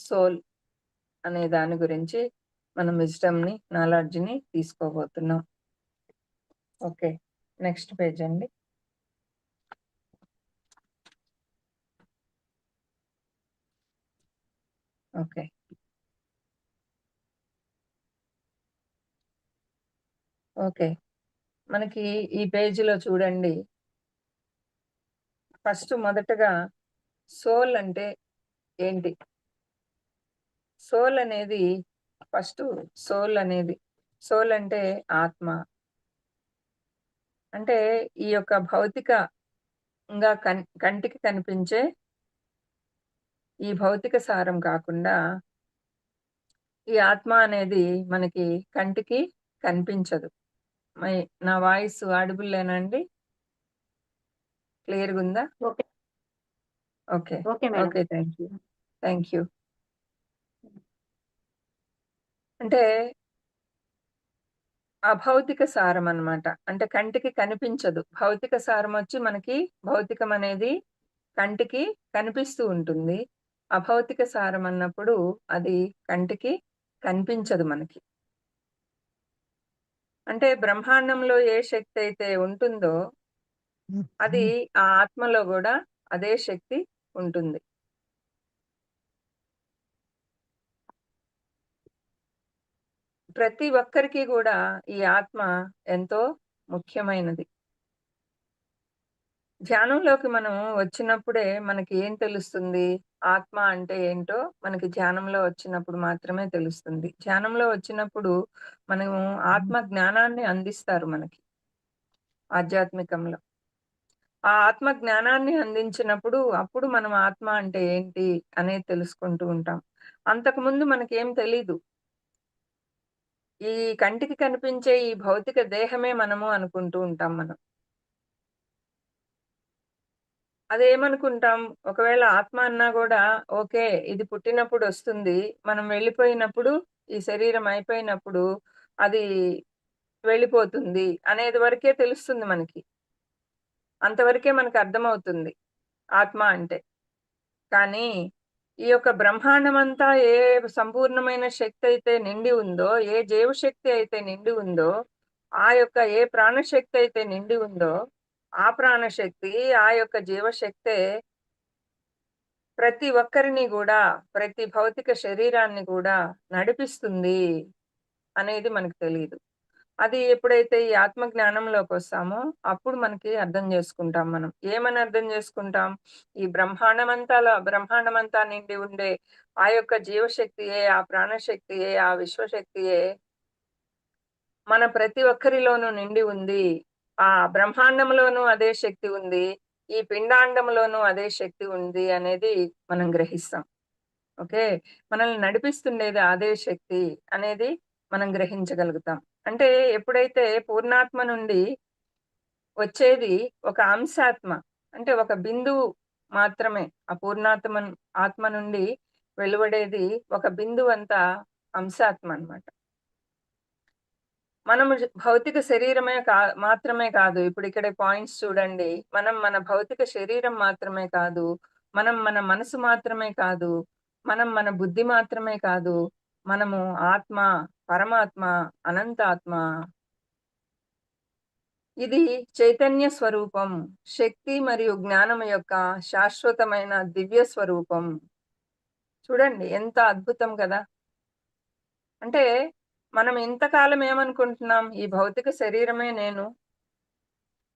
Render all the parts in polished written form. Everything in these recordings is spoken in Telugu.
సోల్ అనే దాని గురించి మనం విజ్డమ్‌ని, నాలెడ్జ్‌ని తీసుకోబోతున్నాం. ఓకే. నెక్స్ట్ పేజ్ అండి. ఓకే. ఓకే. మనకి ఈ పేజీలో చూడండి. ఫస్ట్ మొదటగా సోల్ అంటే ఏంటి? సోల్ అనేది ఫస్టు సోల్ అనేది సోల్ అంటే ఆత్మ. అంటే ఈ యొక్క భౌతికంగా కంటికి కనిపించే ఈ భౌతిక సారం కాకుండా, ఈ ఆత్మ అనేది మనకి కంటికి కనిపించదు. మై నా వాయిస్ ఆడిబుల్లేనా అండి? క్లియర్‌గుందా? Okay. Okay. Okay madam. Okay. Thank you. Thank you. అంటే అభౌతిక సారం అన్నమాట. అంటే కంటికి కనిపించదు. భౌతిక సారమొచ్చి మనకి భౌతికం అనేది కంటికి కనిపిస్తూ ఉంటుంది. అభౌతిక సారం అన్నప్పుడు అది కంటికి కనిపించదు మనకి. అంటే బ్రహ్మాండంలో ఏ శక్తి అయితే ఉంటుందో, అది ఆ ఆత్మలో గూడా అదే శక్తి ఉంటుంది. ప్రతి ఒక్కరికి గూడా ఈ ఆత్మ ఎంతో ముఖ్యమైనది. ధ్యానంలోకి మనం వచ్చినప్పుడే మనకి ఏం తెలుస్తుంది? ఆత్మ అంటే ఏంటో మనకి ధ్యానంలో వచ్చినప్పుడు మాత్రమే తెలుస్తుంది. ధ్యానంలో వచ్చినప్పుడు మనము ఆత్మ జ్ఞానాన్ని అందిస్తారు మనకి ఆధ్యాత్మికంలో. ఆ ఆత్మ జ్ఞానాన్ని అందించినప్పుడు అప్పుడు మనం ఆత్మ అంటే ఏంటి అనేది తెలుసుకుంటూ ఉంటాం. అంతకుముందు మనకేం తెలీదు. ఈ కంటికి కనిపించే ఈ భౌతిక దేహమే మనము అనుకుంటూ ఉంటాం మనం. అదేమనుకుంటాం, ఒకవేళ ఆత్మ అన్నా గూడా ఓకే. ఇది పుట్టినప్పుడొస్తుంది. మనం వెళ్ళిపోయినప్పుడు, ఈ శరీరం అయిపోయినప్పుడు అది వెళ్ళిపోతుంది అనేది వరకే తెలుస్తుంది మనకి. అంతవరకే మనకర్థమవుతుంది ఆత్మ అంటే. కానీ, ఈ యొక్క బ్రహ్మాండమంతా ఏ సంపూర్ణమైన శక్తయితే నిండి ఉందో, ఏ జీవశక్తి అయితే నిండి ఉందో, ఆ యొక్క ఏ ప్రాణశక్తి అయితే నిండి ఉందో, ఆ ప్రాణశక్తి, ఆ యొక్క జీవశక్తే ప్రతి ఒక్కరిని గూడా, ప్రతి భౌతిక శరీరాన్ని గూడా నడిపిస్తుంది అనేది మనకు తెలీదు. అది ఎప్పుడైతే ఈ ఆత్మ జ్ఞానంలోకొస్తామో, అప్పుడు మనకి అర్థం జేసుకుంటాం మనం. ఏమని అర్థం జేసుకుంటాం? ఈ బ్రహ్మాండమంతా నిండి ఉండే ఆ యొక్క జీవశక్తియే, ఆ ప్రాణశక్తియే, ఆ విశ్వశక్తియే మన ప్రతి ఒక్కరిలోనూ నిండి ఉంది. ఆ బ్రహ్మాండంలోనూ అదే శక్తి ఉంది. ఈ పిండాండంలోనూ అదే శక్తి ఉంది అనేది మనం గ్రహిస్తాం. ఓకే. మనల్ని నడిపిస్తుండేది అదే శక్తి అనేది మనం గ్రహించగలుగుతాం. అంటే ఎప్పుడైతే పూర్ణాత్మ నుండి వచ్చేది ఒక అంశాత్మ. అంటే ఒక బిందువు మాత్రమే. ఆ ఆత్మ నుండి వెలువడేది ఒక బిందువంత అంశాత్మ అన్నమాట. మనము భౌతిక శరీరమే మాత్రమే కాదు. ఇప్పుడిక్కడ పాయింట్స్ చూడండి. మనం మన భౌతిక శరీరం మాత్రమే కాదు. మనం మన మనసు మాత్రమే కాదు. మనం మన బుద్ధి మాత్రమే కాదు. మనము ఆత్మ, పరమాత్మ, అనంతాత్మ. ఇది చైతన్య స్వరూపం. శక్తి మరియు జ్ఞానం యొక్క శాశ్వతమైన దివ్య స్వరూపం. చూడండి ఎంత అద్భుతం కదా! అంటే మనం ఇంతకాలం ఏమనుకుంటున్నాం? ఈ భౌతిక శరీరమే నేను.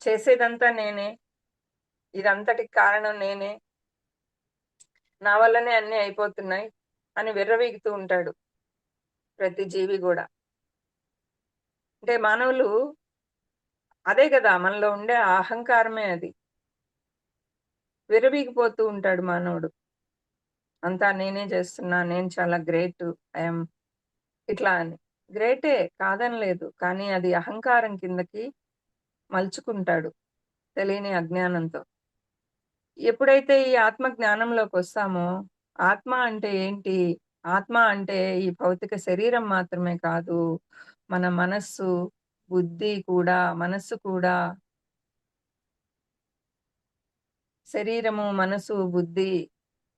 చేసేదంతా నేనే. ఇదంతటికి కారణం నేనే. నా వల్లనే అన్నీ అయిపోతున్నాయి అని విర్రవీగుతూ ఉంటాడు ప్రతి జీవి గూడా. అంటే మానవులు అదే గదా! మనలో ఉండే ఆ అహంకారమే అది. విర్రవీగిపోతూ ఉంటాడు మానవుడు. అంతా నేనే చేస్తున్నా. నేను చాలా గ్రేటు. ఐయామ్ ఇట్లా అని. గ్రేటే కాదనలేదు. కానీ అది అహంకారం కిందకి మలుచుకుంటాడు తెలియని అజ్ఞానంతో. ఎప్పుడైతే ఈ ఆత్మ జ్ఞానంలోకొస్తామో, ఆత్మ అంటే ఏంటి? ఆత్మ అంటే ఈ భౌతిక శరీరం మాత్రమే కాదు. మన మనస్సు, బుద్ధి కూడా, మనస్సు కూడా, శరీరము, మనసు, బుద్ధి,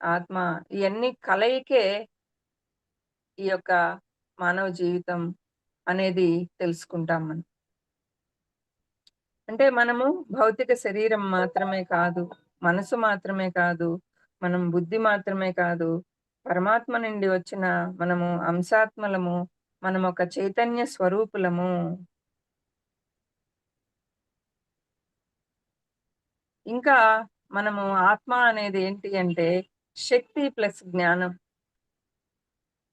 ఆత్మ ఇయన్నీ కలయికే ఈ యొక్క మానవ జీవితం అనేది తెలుసుకుంటాం మనం. అంటే మనము భౌతిక శరీరం మాత్రమే కాదు, మనసు మాత్రమే కాదు, మనం బుద్ధి మాత్రమే కాదు, పరమాత్మ నుండి వచ్చిన మనము అంశాత్మలము, మనమొక చైతన్య స్వరూపులము. ఇంకా మనము ఆత్మ అనేది ఏంటి అంటే శక్తి ప్లస్ జ్ఞానం.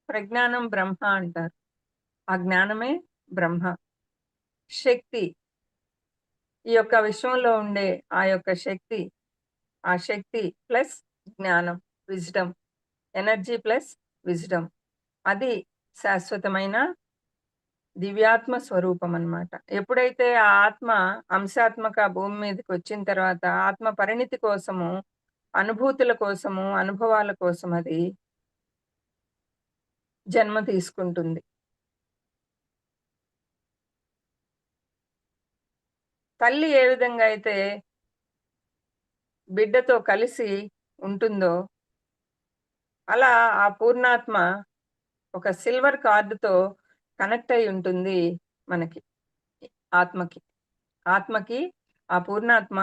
ప్రజ్ఞానం బ్రహ్మ అంటారు. ఆ జ్ఞానమే బ్రహ్మ. శక్తి ఈ యొక్క విశ్వంలో ఉండే ఆ యొక్క శక్తి, ఆ శక్తి ప్లస్ జ్ఞానం, విజ్డమ్, ఎనర్జీ ప్లస్ విజ్డమ్. అది శాశ్వతమైన దివ్యాత్మ స్వరూపం అన్నమాట. ఎప్పుడైతే ఆ ఆత్మ అంశాత్మక భూమి మీదకొచ్చిన తర్వాత ఆత్మ పరిణితి కోసము, అనుభూతుల కోసము, అనుభవాల కోసం అది జన్మ తీసుకుంటుంది. తల్లి ఏ విధంగా అయితే బిడ్డతో కలిసి ఉంటుందో, అలా ఆ పూర్ణాత్మ ఒక సిల్వర్ కార్డ్‌తో కనెక్ట్ అయ్యి ఉంటుంది మనకి. ఆత్మకి. ఆత్మకి ఆ పూర్ణాత్మ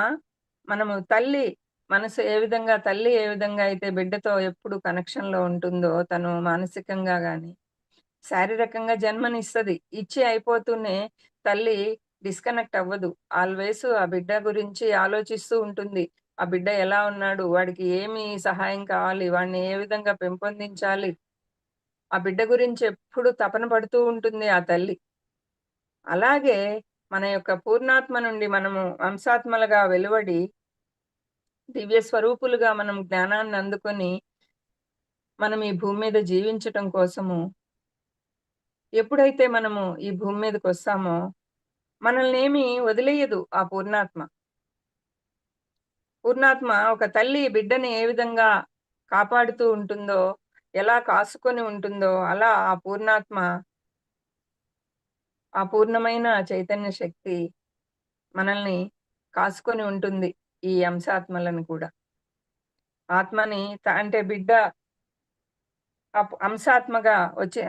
మనము తల్లి మనసు ఏ విధంగా తల్లి ఏ విధంగా అయితే బిడ్డతో ఎప్పుడు కనెక్షన్‌లో ఉంటుందో, తను మానసికంగా గాని, శారీరకంగా జన్మనిస్తది. ఇచ్చి అయిపోతూనే తల్లి డిస్కనెక్ట్ అవ్వదు. ఆల్వేస్ ఆ బిడ్డ గురించి ఆలోచిస్తూ ఉంటుంది. ఆ బిడ్డ ఎలా ఉన్నాడు? వాడికి ఏమి సహాయం కావాలి? వాడిని ఏ విధంగా పెంపొందించాలి? ఆ బిడ్డ గురించి ఎప్పుడు తపన పడుతూ ఉంటుంది ఆ తల్లి. అలాగే మన యొక్క పూర్ణాత్మ నుండి మనము అంశాత్మలుగా వెలువడి, దివ్య స్వరూపులుగా మనం జ్ఞానాన్ని అందుకొని, మనం ఈ భూమి మీద జీవించటం కోసము ఎప్పుడైతే మనము ఈ భూమి మీదకొస్తామో, మనల్నేమి వదిలేయదు ఆ పూర్ణాత్మ. పూర్ణాత్మ ఒక తల్లి బిడ్డని ఏ విధంగా కాపాడుతూ ఉంటుందో, ఎలా కాసుకొని ఉంటుందో, అలా ఆ పూర్ణాత్మ, ఆ పూర్ణమైన చైతన్య శక్తి మనల్ని కాసుకొని ఉంటుంది. ఈ అంశాత్మలను కూడా. ఆత్మని అంటే బిడ్డ అంశాత్మగా వచ్చి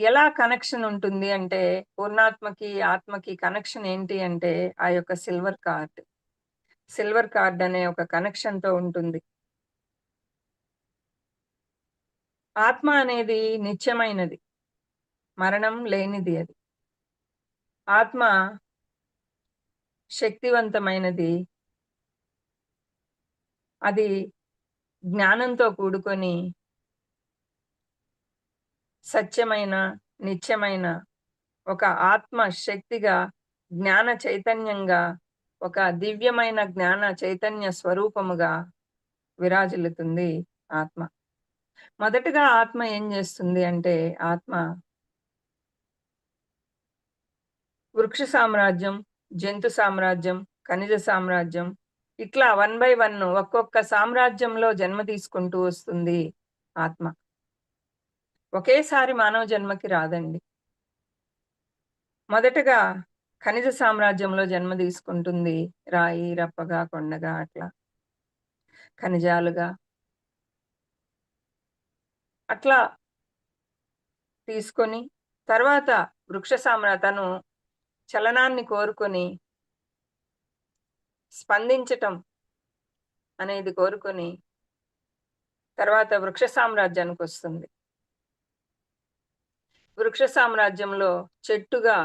ఎలా కనెక్షన్ ఉంటుంది అంటే, పూర్ణాత్మకి, ఆత్మకి కనెక్షన్ ఏంటి అంటే, ఆ యొక్క సిల్వర్ కార్డ్. సిల్వర్ కార్డ్ అనే ఒక కనెక్షన్‌తో ఉంటుంది. ఆత్మ అనేది నిత్యమైనది. మరణం లేనిది అది. ఆత్మ శక్తివంతమైనది. అది జ్ఞానంతో కూడుకొని సత్యమైన, నిత్యమైన ఒక ఆత్మ శక్తిగా, జ్ఞాన చైతన్యంగా, ఒక దివ్యమైన జ్ఞాన చైతన్య స్వరూపముగా విరాజిల్లుతుంది ఆత్మ. మొదటగా ఆత్మ ఏం జేస్తుంది అంటే, ఆత్మ వృక్ష సామ్రాజ్యం, జంతు సామ్రాజ్యం, ఖనిజ సామ్రాజ్యం ఇట్లా వన్ బై వన్ ఒక్కొక్క సామ్రాజ్యంలో జన్మ తీసుకుంటూ వస్తుంది ఆత్మ. ఒకేసారి మానవ జన్మకి రాదండి. మొదటగా ఖనిజ సామ్రాజ్యంలో జన్మ తీసుకుంటుంది. రాయి, రప్పగా, కొండగా అట్లా ఖనిజాలుగా. అట్లా తీసుకొని తర్వాత తను చలనాన్ని కోరుకొని స్పందించటం అనేది కోరుకొని తర్వాత వృక్ష సామ్రాజ్యానికొస్తుంది. వృక్ష సామ్రాజ్యంలో చెట్టుగా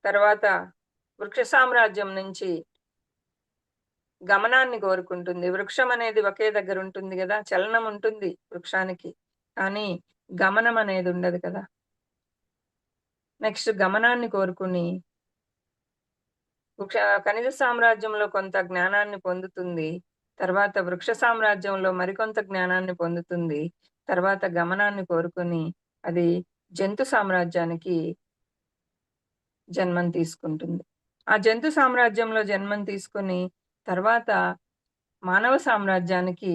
తర్వాత వృక్ష సామ్రాజ్యం నుంచి గమనాన్ని కోరుకుంటుంది. వృక్షం అనేది ఒకే దగ్గర ఉంటుంది గదా! చలనం ఉంటుంది వృక్షానికి. కానీ గమనం అనేది ఉండదు కదా! నెక్స్ట్ గమనాన్ని కోరుకుని వృక్ష ఖనిజ సామ్రాజ్యంలో కొంత జ్ఞానాన్ని పొందుతుంది. తర్వాత వృక్ష సామ్రాజ్యంలో మరికొంత జ్ఞానాన్ని పొందుతుంది. తర్వాత గమనాన్ని కోరుకొని అది జంతు సామ్రాజ్యానికి జన్మం తీసుకుంటుంది. ఆ జంతు సామ్రాజ్యంలో జన్మం తీసుకొని తర్వాత మానవ సామ్రాజ్యానికి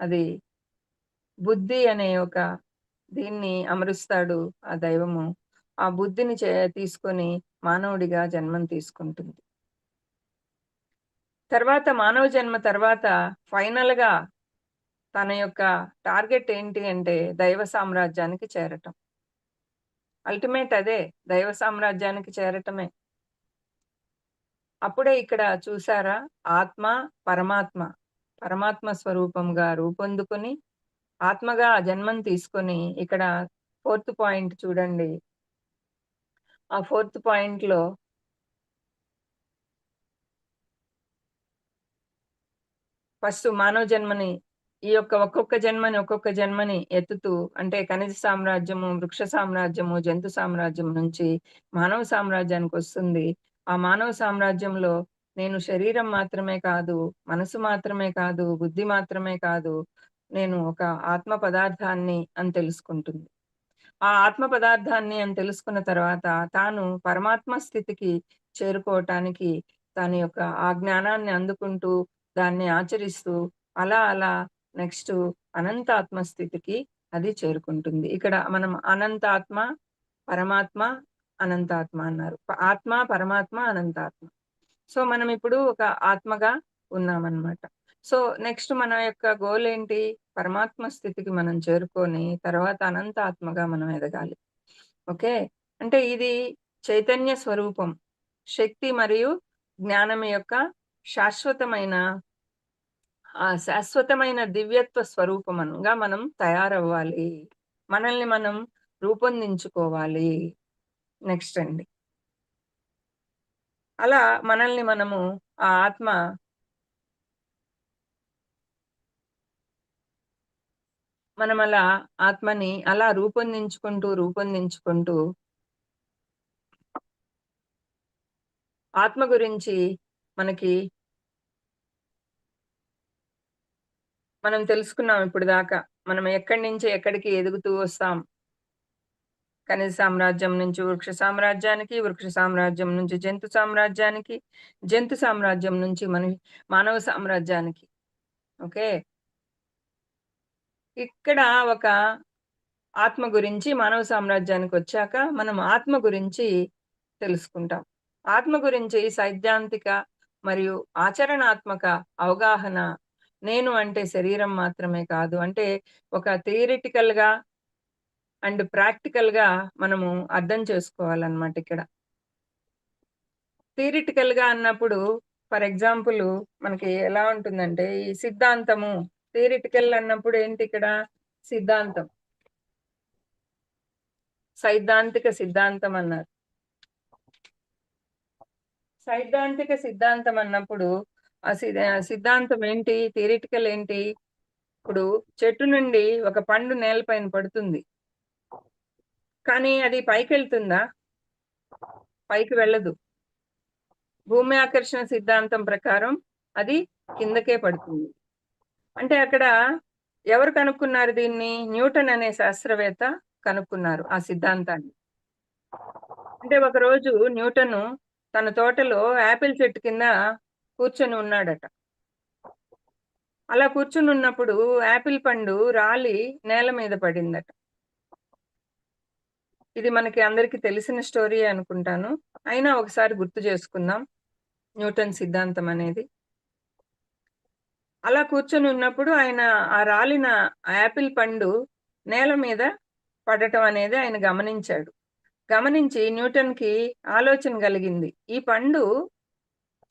అది బుద్ధి అనే ఒక దీన్ని అమరుస్తాడు ఆ దైవము. ఆ బుద్ధిని తీసుకొని మానవుడిగా జన్మం తీసుకుంటుంది. తర్వాత మానవ జన్మ తర్వాత ఫైనల్‌గా తన యొక్క టార్గెట్ ఏంటి అంటే దైవ సామ్రాజ్యానికి చేరటం. అల్టిమేట్ అదే. దైవ సామ్రాజ్యానికి చేరటమే. అప్పుడే ఇక్కడ చూసారా? ఆత్మ, పరమాత్మ, పరమాత్మ స్వరూపంగా రూపొందుకొని, ఆత్మగా జన్మను తీసుకొని ఇక్కడ ఫోర్త్ పాయింట్ చూడండి. ఆ ఫోర్త్ పాయింట్‌లో ఫస్ట్ మానవ జన్మని ఈ యొక్క ఒక్కొక్క జన్మని ఎత్తుతూ అంటే ఖనిజ సామ్రాజ్యము, వృక్ష సామ్రాజ్యము, జంతు సామ్రాజ్యం నుంచి మానవ సామ్రాజ్యానికొస్తుంది. ఆ మానవ సామ్రాజ్యంలో నేను శరీరం మాత్రమే కాదు, మనసు మాత్రమే కాదు, బుద్ధి మాత్రమే కాదు, నేను ఒక ఆత్మ పదార్థాన్ని అని తెలుసుకుంటుంది. ఆ ఆత్మ పదార్థాన్ని అని తెలుసుకున్న తర్వాత తాను పరమాత్మ స్థితికి చేరుకోవటానికి తన యొక్క ఆ జ్ఞానాన్ని అందుకుంటూ, దాన్ని ఆచరిస్తూ అలా నెక్స్టు అనంతాత్మ స్థితికి అది చేరుకుంటుంది. ఇక్కడ మనం అనంతాత్మ, పరమాత్మ, అనంతాత్మ అన్నారు. ఆత్మ, పరమాత్మ, అనంతాత్మ. సో, మనమిప్పుడు ఒక ఆత్మగా ఉన్నామనమాట. సో, నెక్స్ట్ మన యొక్క గోల్ ఏంటి? పరమాత్మ స్థితికి మనం చేరుకొని, తర్వాత అనంతాత్మగా మనం ఎదగాలి. ఓకే. అంటే ఇది చైతన్య స్వరూపం. శక్తి మరియు జ్ఞానం యొక్క శాశ్వతమైన శాశ్వతమైన దివ్యత్వ స్వరూపమనగా మనం తయారవ్వాలి. మనల్ని మనం రూపొందించుకోవాలి. నెక్స్ట్ అండి. అలా మనల్ని మనము ఆ ఆత్మ మనమలా ఆత్మని అలా రూపొందించుకుంటూ ఆత్మ గురించి మనకి మనం తెలుసుకున్నాం ఇప్పటిదాకా. మనం ఎక్కడి నుంచి ఎక్కడికి ఎదుగుతూ వస్తాం. ఖనిజ సామ్రాజ్యం నుంచి వృక్ష సామ్రాజ్యానికి, వృక్ష సామ్రాజ్యం నుంచి జంతు సామ్రాజ్యానికి, జంతు సామ్రాజ్యం నుంచి మానవ సామ్రాజ్యానికి. ఓకే. ఇక్కడ ఒక ఆత్మ గురించి మానవ సామ్రాజ్యానికొచ్చాక మనం ఆత్మ గురించి తెలుసుకుంటాం. ఆత్మ గురించి సైద్ధాంతిక మరియు ఆచరణాత్మక అవగాహన నేను అంటే శరీరం మాత్రమే కాదు. అంటే ఒక థియరిటికల్‌గా అండ్ ప్రాక్టికల్‌గా మనము అర్థం చేసుకోవాలన్నమాట ఇక్కడ. థియరిటికల్‌గా అన్నప్పుడు ఫర్ ఎగ్జాంపుల్ మనకి ఎలా ఉంటుందంటే ఈ సిద్ధాంతము థియరిటికల్ అన్నప్పుడు ఏంటి ఇక్కడ? సిద్ధాంతం. సైద్ధాంతిక సిద్ధాంతం అన్నారు. సైద్ధాంతిక సిద్ధాంతం అన్నప్పుడు సిద్ధాంతం ఏంటి? థియరిటికల్ ఏంటి? ఇప్పుడు చెట్టు నుండి ఒక పండు నేలపైన పడుతుంది. కానీ అది పైకెళ్తుందా? పైకి వెళ్ళదు. భూమి ఆకర్షణ సిద్ధాంతం ప్రకారం అది కిందకే పడుతుంది. అంటే అక్కడ ఎవరు కనుక్కున్నారు దీన్ని? న్యూటన్ అనే శాస్త్రవేత్త కనుక్కున్నారు ఆ సిద్ధాంతాన్ని. అంటే ఒకరోజు న్యూటను తన తోటలో యాపిల్ చెట్టు కింద కూర్చొని ఉన్నాడట. అలా కూర్చొనున్నప్పుడు యాపిల్ పండు రాలి నేల మీద పడిందట. ఇది మనకి అందరికి తెలిసిన స్టోరీయే అనుకుంటాను. అయినా ఒకసారి గుర్తు చేసుకుందాం న్యూటన్ సిద్ధాంతం అనేది. అలా కూర్చొనున్నప్పుడు ఆయన ఆ రాలిన యాపిల్ పండు నేల మీద పడటం అనేది ఆయన గమనించాడు. గమనించి న్యూటన్‌కి ఆలోచన గలిగింది. ఈ పండు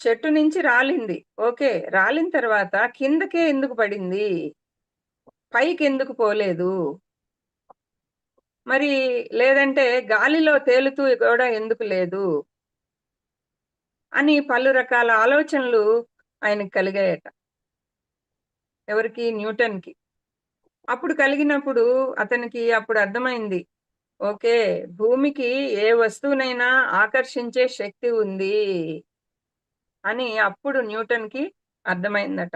చెట్టు నుంచి రాలింది. ఓకే. రాలిన తర్వాత కిందకే ఎందుకు పడింది? పైకెందుకు పోలేదు? మరి లేదంటే గాలిలో తేలుతూ కూడా ఎందుకు లేదు? అని పలు రకాల ఆలోచనలు ఆయనకి కలిగాయట. ఎవరికి? న్యూటన్‌కి. అప్పుడు కలిగినప్పుడు అతనికి అప్పుడు అర్థమైంది. ఓకే. భూమికి ఏ వస్తువునైనా ఆకర్షించే శక్తి ఉంది అని అప్పుడు న్యూటన్‌కి అర్థమైందట.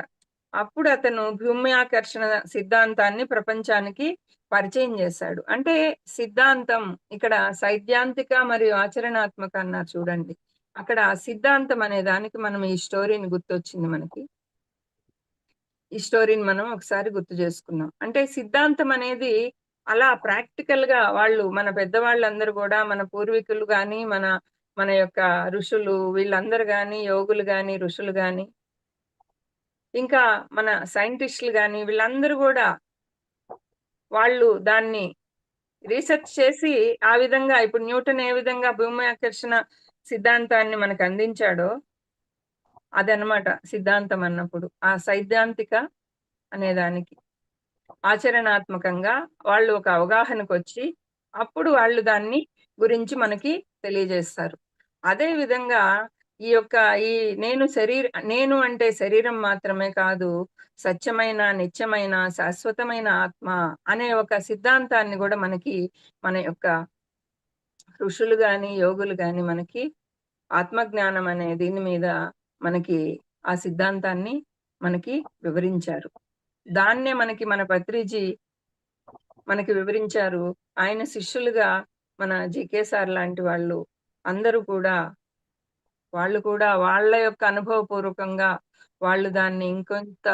అప్పుడు అతను భూమి ఆకర్షణ సిద్ధాంతాన్ని ప్రపంచానికి పరిచయం చేశాడు. అంటే సిద్ధాంతం ఇక్కడ సైద్ధాంతిక మరియు ఆచరణాత్మక అన్నారు చూడండి. అక్కడ సిద్ధాంతం అనే దానికి మనం ఈ స్టోరీని గుర్తొచ్చింది మనకి. ఈ స్టోరీని మనం ఒకసారి గుర్తు చేసుకున్నాం. అంటే సిద్ధాంతం అనేది అలా ప్రాక్టికల్‌గా వాళ్ళు మన పెద్దవాళ్ళందరూ గూడా మన పూర్వీకులు గాని, మన మన యొక్క ఋషులు వీళ్ళందరూ గాని, యోగులు గాని, ఋషులు గాని ఇంకా మన సైంటిస్టులు గాని వీళ్ళందరూ గూడా వాళ్ళు దాన్ని రీసెర్చ్ చేసి ఆ విధంగా ఇప్పుడు న్యూటన్ ఏ విధంగా భూమి ఆకర్షణ సిద్ధాంతాన్ని మనకు అందించాడో అదనమాట సిద్ధాంతం అన్నప్పుడు. ఆ సైద్ధాంతిక అనే దానికి. ఆచరణాత్మకంగా వాళ్ళు ఒక అవగాహనకొచ్చి, అప్పుడు వాళ్ళు దాన్ని గురించి మనకి తెలియజేస్తారు. అదే విధంగా ఈ యొక్క ఈ నేను నేను అంటే శరీరం మాత్రమే కాదు, సత్యమైన, నిత్యమైన, శాశ్వతమైన ఆత్మ అనే ఒక సిద్ధాంతాన్ని గూడా మనకి మన యొక్క ఋషులు గాని, యోగులు గాని మనకి ఆత్మజ్ఞానం అనే దీని మీద మనకి ఆ సిద్ధాంతాన్ని మనకి వివరించారు. దాన్నే మనకి మన పత్రిజీ మనకి వివరించారు. ఆయన శిష్యులుగా మన 'జీకే సార్' లాంటి వాళ్ళు అందరూ కూడా, వాళ్ళు కూడా వాళ్ళ యొక్క అనుభవపూర్వకంగా వాళ్ళు దాన్ని ఇంకొంత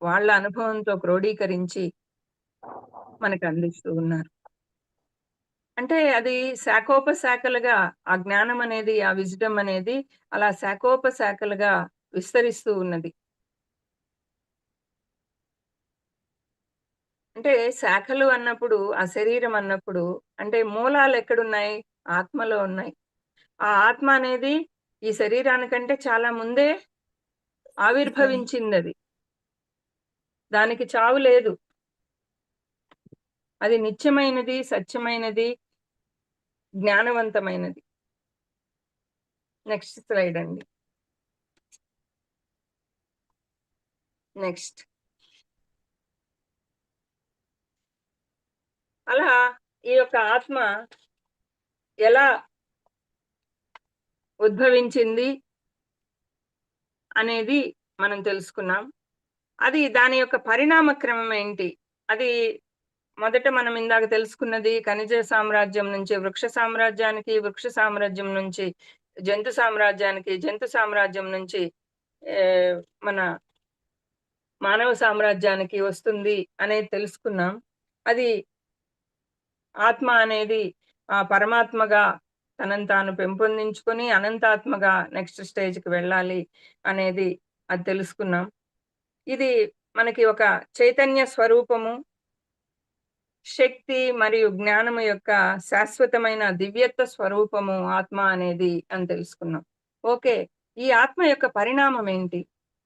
వాళ్ళ అనుభవంతో క్రోడీకరించి మనకందిస్తూ ఉన్నారు. అంటే అది శాఖోపశాఖలుగా ఆ జ్ఞానం అనేది, ఆ విజ్డమ్ అనేది అలా శాఖోపశాఖలుగా విస్తరిస్తూ ఉన్నది. అంటే శాఖలు అన్నప్పుడు, ఆ శరీరం అన్నప్పుడు అంటే మూలాలెక్కడున్నాయి? ఆత్మలో ఉన్నాయి. ఆ ఆత్మ అనేది ఈ శరీరానికంటే చాలా ముందే ఆవిర్భవించిందది. దానికి చావు లేదు. అది నిత్యమైనది, సత్యమైనది, జ్ఞానవంతమైనది. నెక్స్ట్ స్లైడ్ అండి. నెక్స్ట్. అలా ఈ యొక్క ఆత్మ ఎలా ఉద్భవించింది అనేది మనం తెలుసుకున్నాం. అది దాని యొక్క పరిణామ క్రమం ఏంటి? అది మొదట మనం ఇందాక తెలుసుకున్నది ఖనిజ సామ్రాజ్యం నుంచి వృక్ష సామ్రాజ్యానికి, వృక్ష సామ్రాజ్యం నుంచి జంతు సామ్రాజ్యానికి, జంతు సామ్రాజ్యం నుంచి ఆహ్, మన మానవ సామ్రాజ్యానికి వస్తుంది అనేది తెలుసుకున్నాం. అది ఆత్మ అనేది పరమాత్మగా తనను తాను పెంపొందించుకొని అనంతాత్మగా నెక్స్ట్ స్టేజ్‌కి వెళ్ళాలి అనేది అది తెలుసుకున్నాం. ఇది మనకి ఒక చైతన్య స్వరూపము, శక్తి మరియు జ్ఞానము యొక్క శాశ్వతమైన దివ్యత్వ స్వరూపము ఆత్మ అనేది అని తెలుసుకున్నాం. ఓకే. ఈ ఆత్మ యొక్క పరిణామం ఏంటి?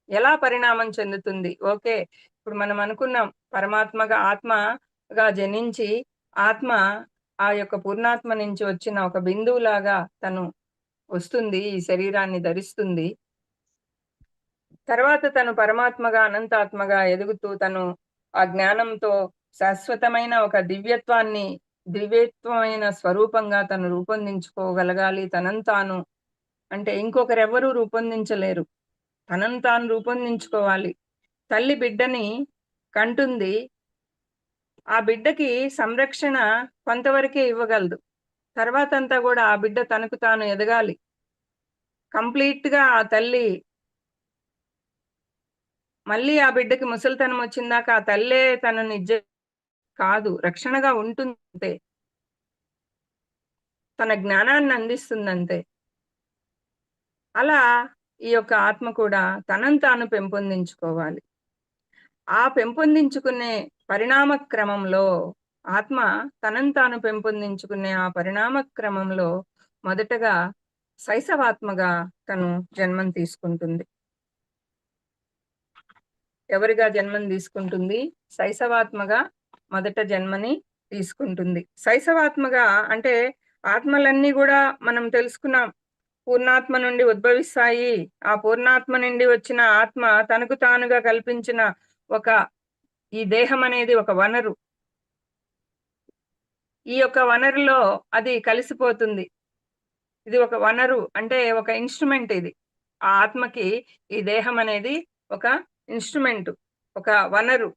ఎలా పరిణామం చెందుతుంది? ఓకే. ఇప్పుడు మనం అనుకున్నాం పరమాత్మగా ఆత్మగా జనించి, ఆత్మ ఆ యొక్క పూర్ణాత్మ నుంచి వచ్చిన ఒక బిందువులాగా తను వస్తుంది. ఈ శరీరాన్ని ధరిస్తుంది. తర్వాత తను పరమాత్మగా, అనంతాత్మగా ఎదుగుతూ తను ఆ జ్ఞానంతో శాశ్వతమైన ఒక దివ్యత్వమైన స్వరూపంగా తను రూపొందించుకోగలగాలి. తనను తాను అంటే ఇంకొకరెవ్వరూ రూపొందించలేరు. తనను తాను రూపొందించుకోవాలి. తల్లి బిడ్డని కంటుంది. ఆ బిడ్డకి సంరక్షణ కొంతవరకే ఇవ్వగలదు. తర్వాతంతా గూడా ఆ బిడ్డ తనకు తాను ఎదగాలి. కంప్లీట్‌గా ఆ తల్లి మళ్ళీ ఆ బిడ్డకి ముసలితనం వచ్చిందాక ఆ తల్లే తనని కాదు. రక్షణగా ఉంటుందంతే. తన జ్ఞానాన్ని అందిస్తుందంతే. అలా ఈ యొక్క ఆత్మ కూడా తనను తాను పెంపొందించుకోవాలి. ఆ పెంపొందించుకునే పరిణామ క్రమంలో ఆత్మ తనను తాను పెంపొందించుకునే ఆ పరిణామ క్రమంలో మొదటగా శైశవాత్మగా తను జన్మం తీసుకుంటుంది. ఎవరిగా జన్మం తీసుకుంటుంది? శైశవాత్మగా మొదట జన్మని తీసుకుంటుంది. శైశవాత్మగా అంటే ఆత్మలన్నీ గూడా మనం తెలుసుకున్నాం. పూర్ణాత్మ నుండి ఉద్భవిస్తాయి. ఆ పూర్ణాత్మ నుండి వచ్చిన ఆత్మ తనకు తానుగా కల్పించిన ఒక ఈ దేహం అనేది ఒక వనరు. ఈ యొక్క వనరులో అది కలిసిపోతుంది. ఇది ఒక వనరు అంటే ఒక ఇన్‌స్ట్రుమెంట్ ఇది. ఆ ఆత్మకి ఈ దేహం అనేది ఒక ఇన్‌స్ట్రుమెంటు. ఒక వనరు.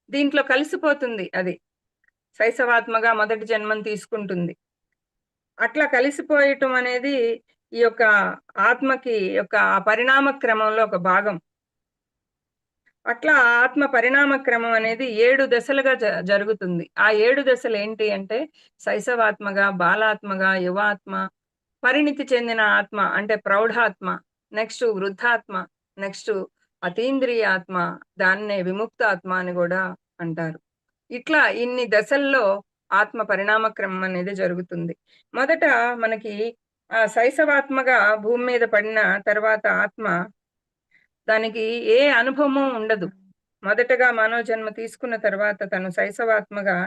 దీంట్లో కలిసిపోతుంది అది. శైశవాత్మగా మొదటి జన్మని తీసుకుంటుంది. అట్లా కలిసిపోయటం అనేది ఈ యొక్క ఆత్మకి యొక్క ఆ పరిణామ క్రమంలో ఒక భాగం. అట్లా ఆత్మ పరిణామ క్రమం అనేది 7 దశలుగా జరుగుతుంది. ఆ 7 దశలేంటి అంటే శైశవాత్మగా, బాలాత్మగా, యువాత్మ, పరిణితి చెందిన ఆత్మ అంటే ప్రౌఢాత్మ. నెక్స్ట్ వృద్ధాత్మ, నెక్స్ట్ అతీంద్రియ ఆత్మ, దాన్నే విముక్త ఆత్మ అని గూడా అంటారు. ఇట్లా ఇన్ని దశల్లో ఆత్మ పరిణామ క్రమం అనేది జరుగుతుంది. మొదట మనకి శైశవాత్మగా భూమి మీద పడిన తర్వాత ఆత్మ దానికి ఏ అనుభవము ఉండదు. మొదటగా మానవ జన్మ తీసుకున్న తర్వాత తను శైశవాత్మగా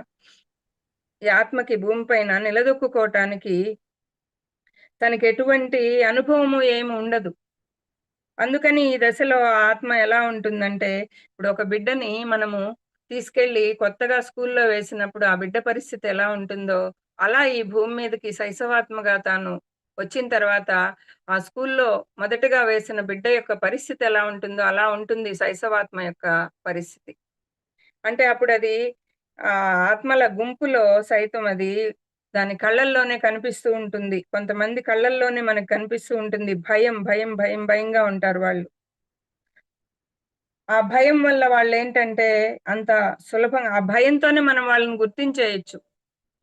ఈ ఆత్మకి భూమిపైన నిలదొక్కుకోవటానికి తనకెటువంటి అనుభవము ఏమి ఉండదు. అందుకని ఈ దశలో ఆత్మ ఎలా ఉంటుందంటే, ఇప్పుడు ఒక బిడ్డని మనము తీసుకెళ్ళి కొత్తగా స్కూల్లో వేసినప్పుడు ఆ బిడ్డ పరిస్థితి ఎలా ఉంటుందో, అలా ఈ భూమి మీదకి శైశవాత్మగా తాను వచ్చిన తర్వాత, ఆ స్కూల్లో మొదటగా వేసిన బిడ్డ యొక్క పరిస్థితి ఎలా ఉంటుందో, అలా ఉంటుంది శైశవాత్మ యొక్క పరిస్థితి. అంటే అప్పుడది ఆత్మల గుంపులో సైతం అది దాని కళ్ళల్లోనే కనిపిస్తూ ఉంటుంది. కొంతమంది కళ్ళల్లోనే మనకు కనిపిస్తూ ఉంటుంది. భయం, భయం, భయం, భయంగా ఉంటారు వాళ్ళు. ఆ భయం వల్ల వాళ్ళేంటంటే అంత సులభంగా ఆ భయంతోనే మనం వాళ్ళని గుర్తించేయొచ్చు.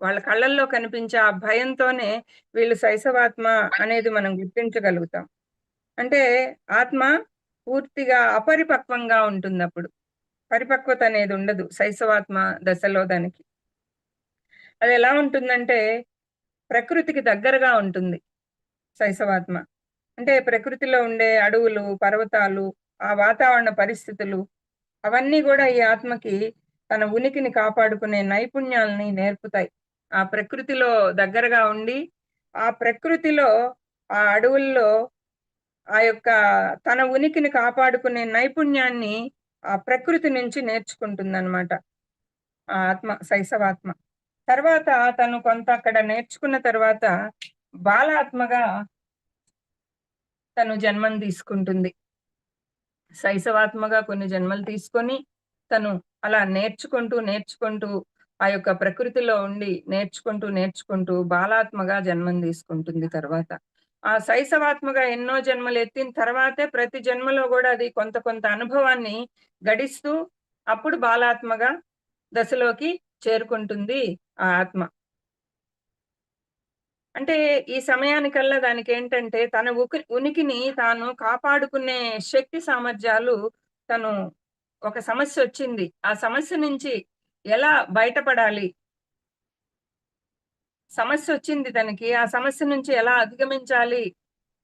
వాళ్ళ కళ్ళల్లో కనిపించే ఆ భయంతోనే వీళ్ళు శైశవాత్మ అనేది మనం గుర్తించగలుగుతాం. అంటే ఆత్మ పూర్తిగా అపరిపక్వంగా ఉంటుందప్పుడు. పరిపక్వత అనేది ఉండదు శైశవాత్మ దశలో దానికి. అదెలా ఉంటుందంటే ప్రకృతికి దగ్గరగా ఉంటుంది శైశవాత్మ. అంటే ప్రకృతిలో ఉండే అడవులు, పర్వతాలు, ఆ వాతావరణ పరిస్థితులు అవన్నీ గూడా ఈ ఆత్మకి తన ఉనికిని కాపాడుకునే నైపుణ్యాల్ని నేర్పుతాయి. ఆ ప్రకృతిలో దగ్గరగా ఉండి, ఆ ప్రకృతిలో, ఆ అడవుల్లో ఆ యొక్క తన ఉనికిని కాపాడుకునే నైపుణ్యాన్ని ఆ ప్రకృతి నుంచి నేర్చుకుంటుందనమాట. ఆ ఆత్మ, శైశవాత్మ. తర్వాత తను కొంత అక్కడ నేర్చుకున్న తర్వాత బాలాత్మగా తను జన్మను తీసుకుంటుంది. శైశవాత్మగా కొన్ని జన్మలు తీసుకొని, తను అలా నేర్చుకుంటూ ఆ యొక్క ప్రకృతిలో ఉండి నేర్చుకుంటూ బాలాత్మగా జన్మను తీసుకుంటుంది తర్వాత. ఆ శైశవాత్మగా ఎన్నో జన్మలు ఎత్తిన తర్వాతే ప్రతి జన్మలో గూడా అది కొంత అనుభవాన్ని గడిస్తూ అప్పుడు బాలాత్మగా దశలోకి చేరుకుంటుంది ఆ ఆత్మ. అంటే ఈ సమయానికల్లా దానికేంటంటే తన ఉనికిని తాను కాపాడుకునే శక్తి సామర్థ్యాలు తను ఒక సమస్యొచ్చింది. ఆ సమస్య నుంచి ఎలా బయటపడాలి? సమస్యొచ్చింది తనకి. ఆ సమస్య నుంచి ఎలా అధిగమించాలి?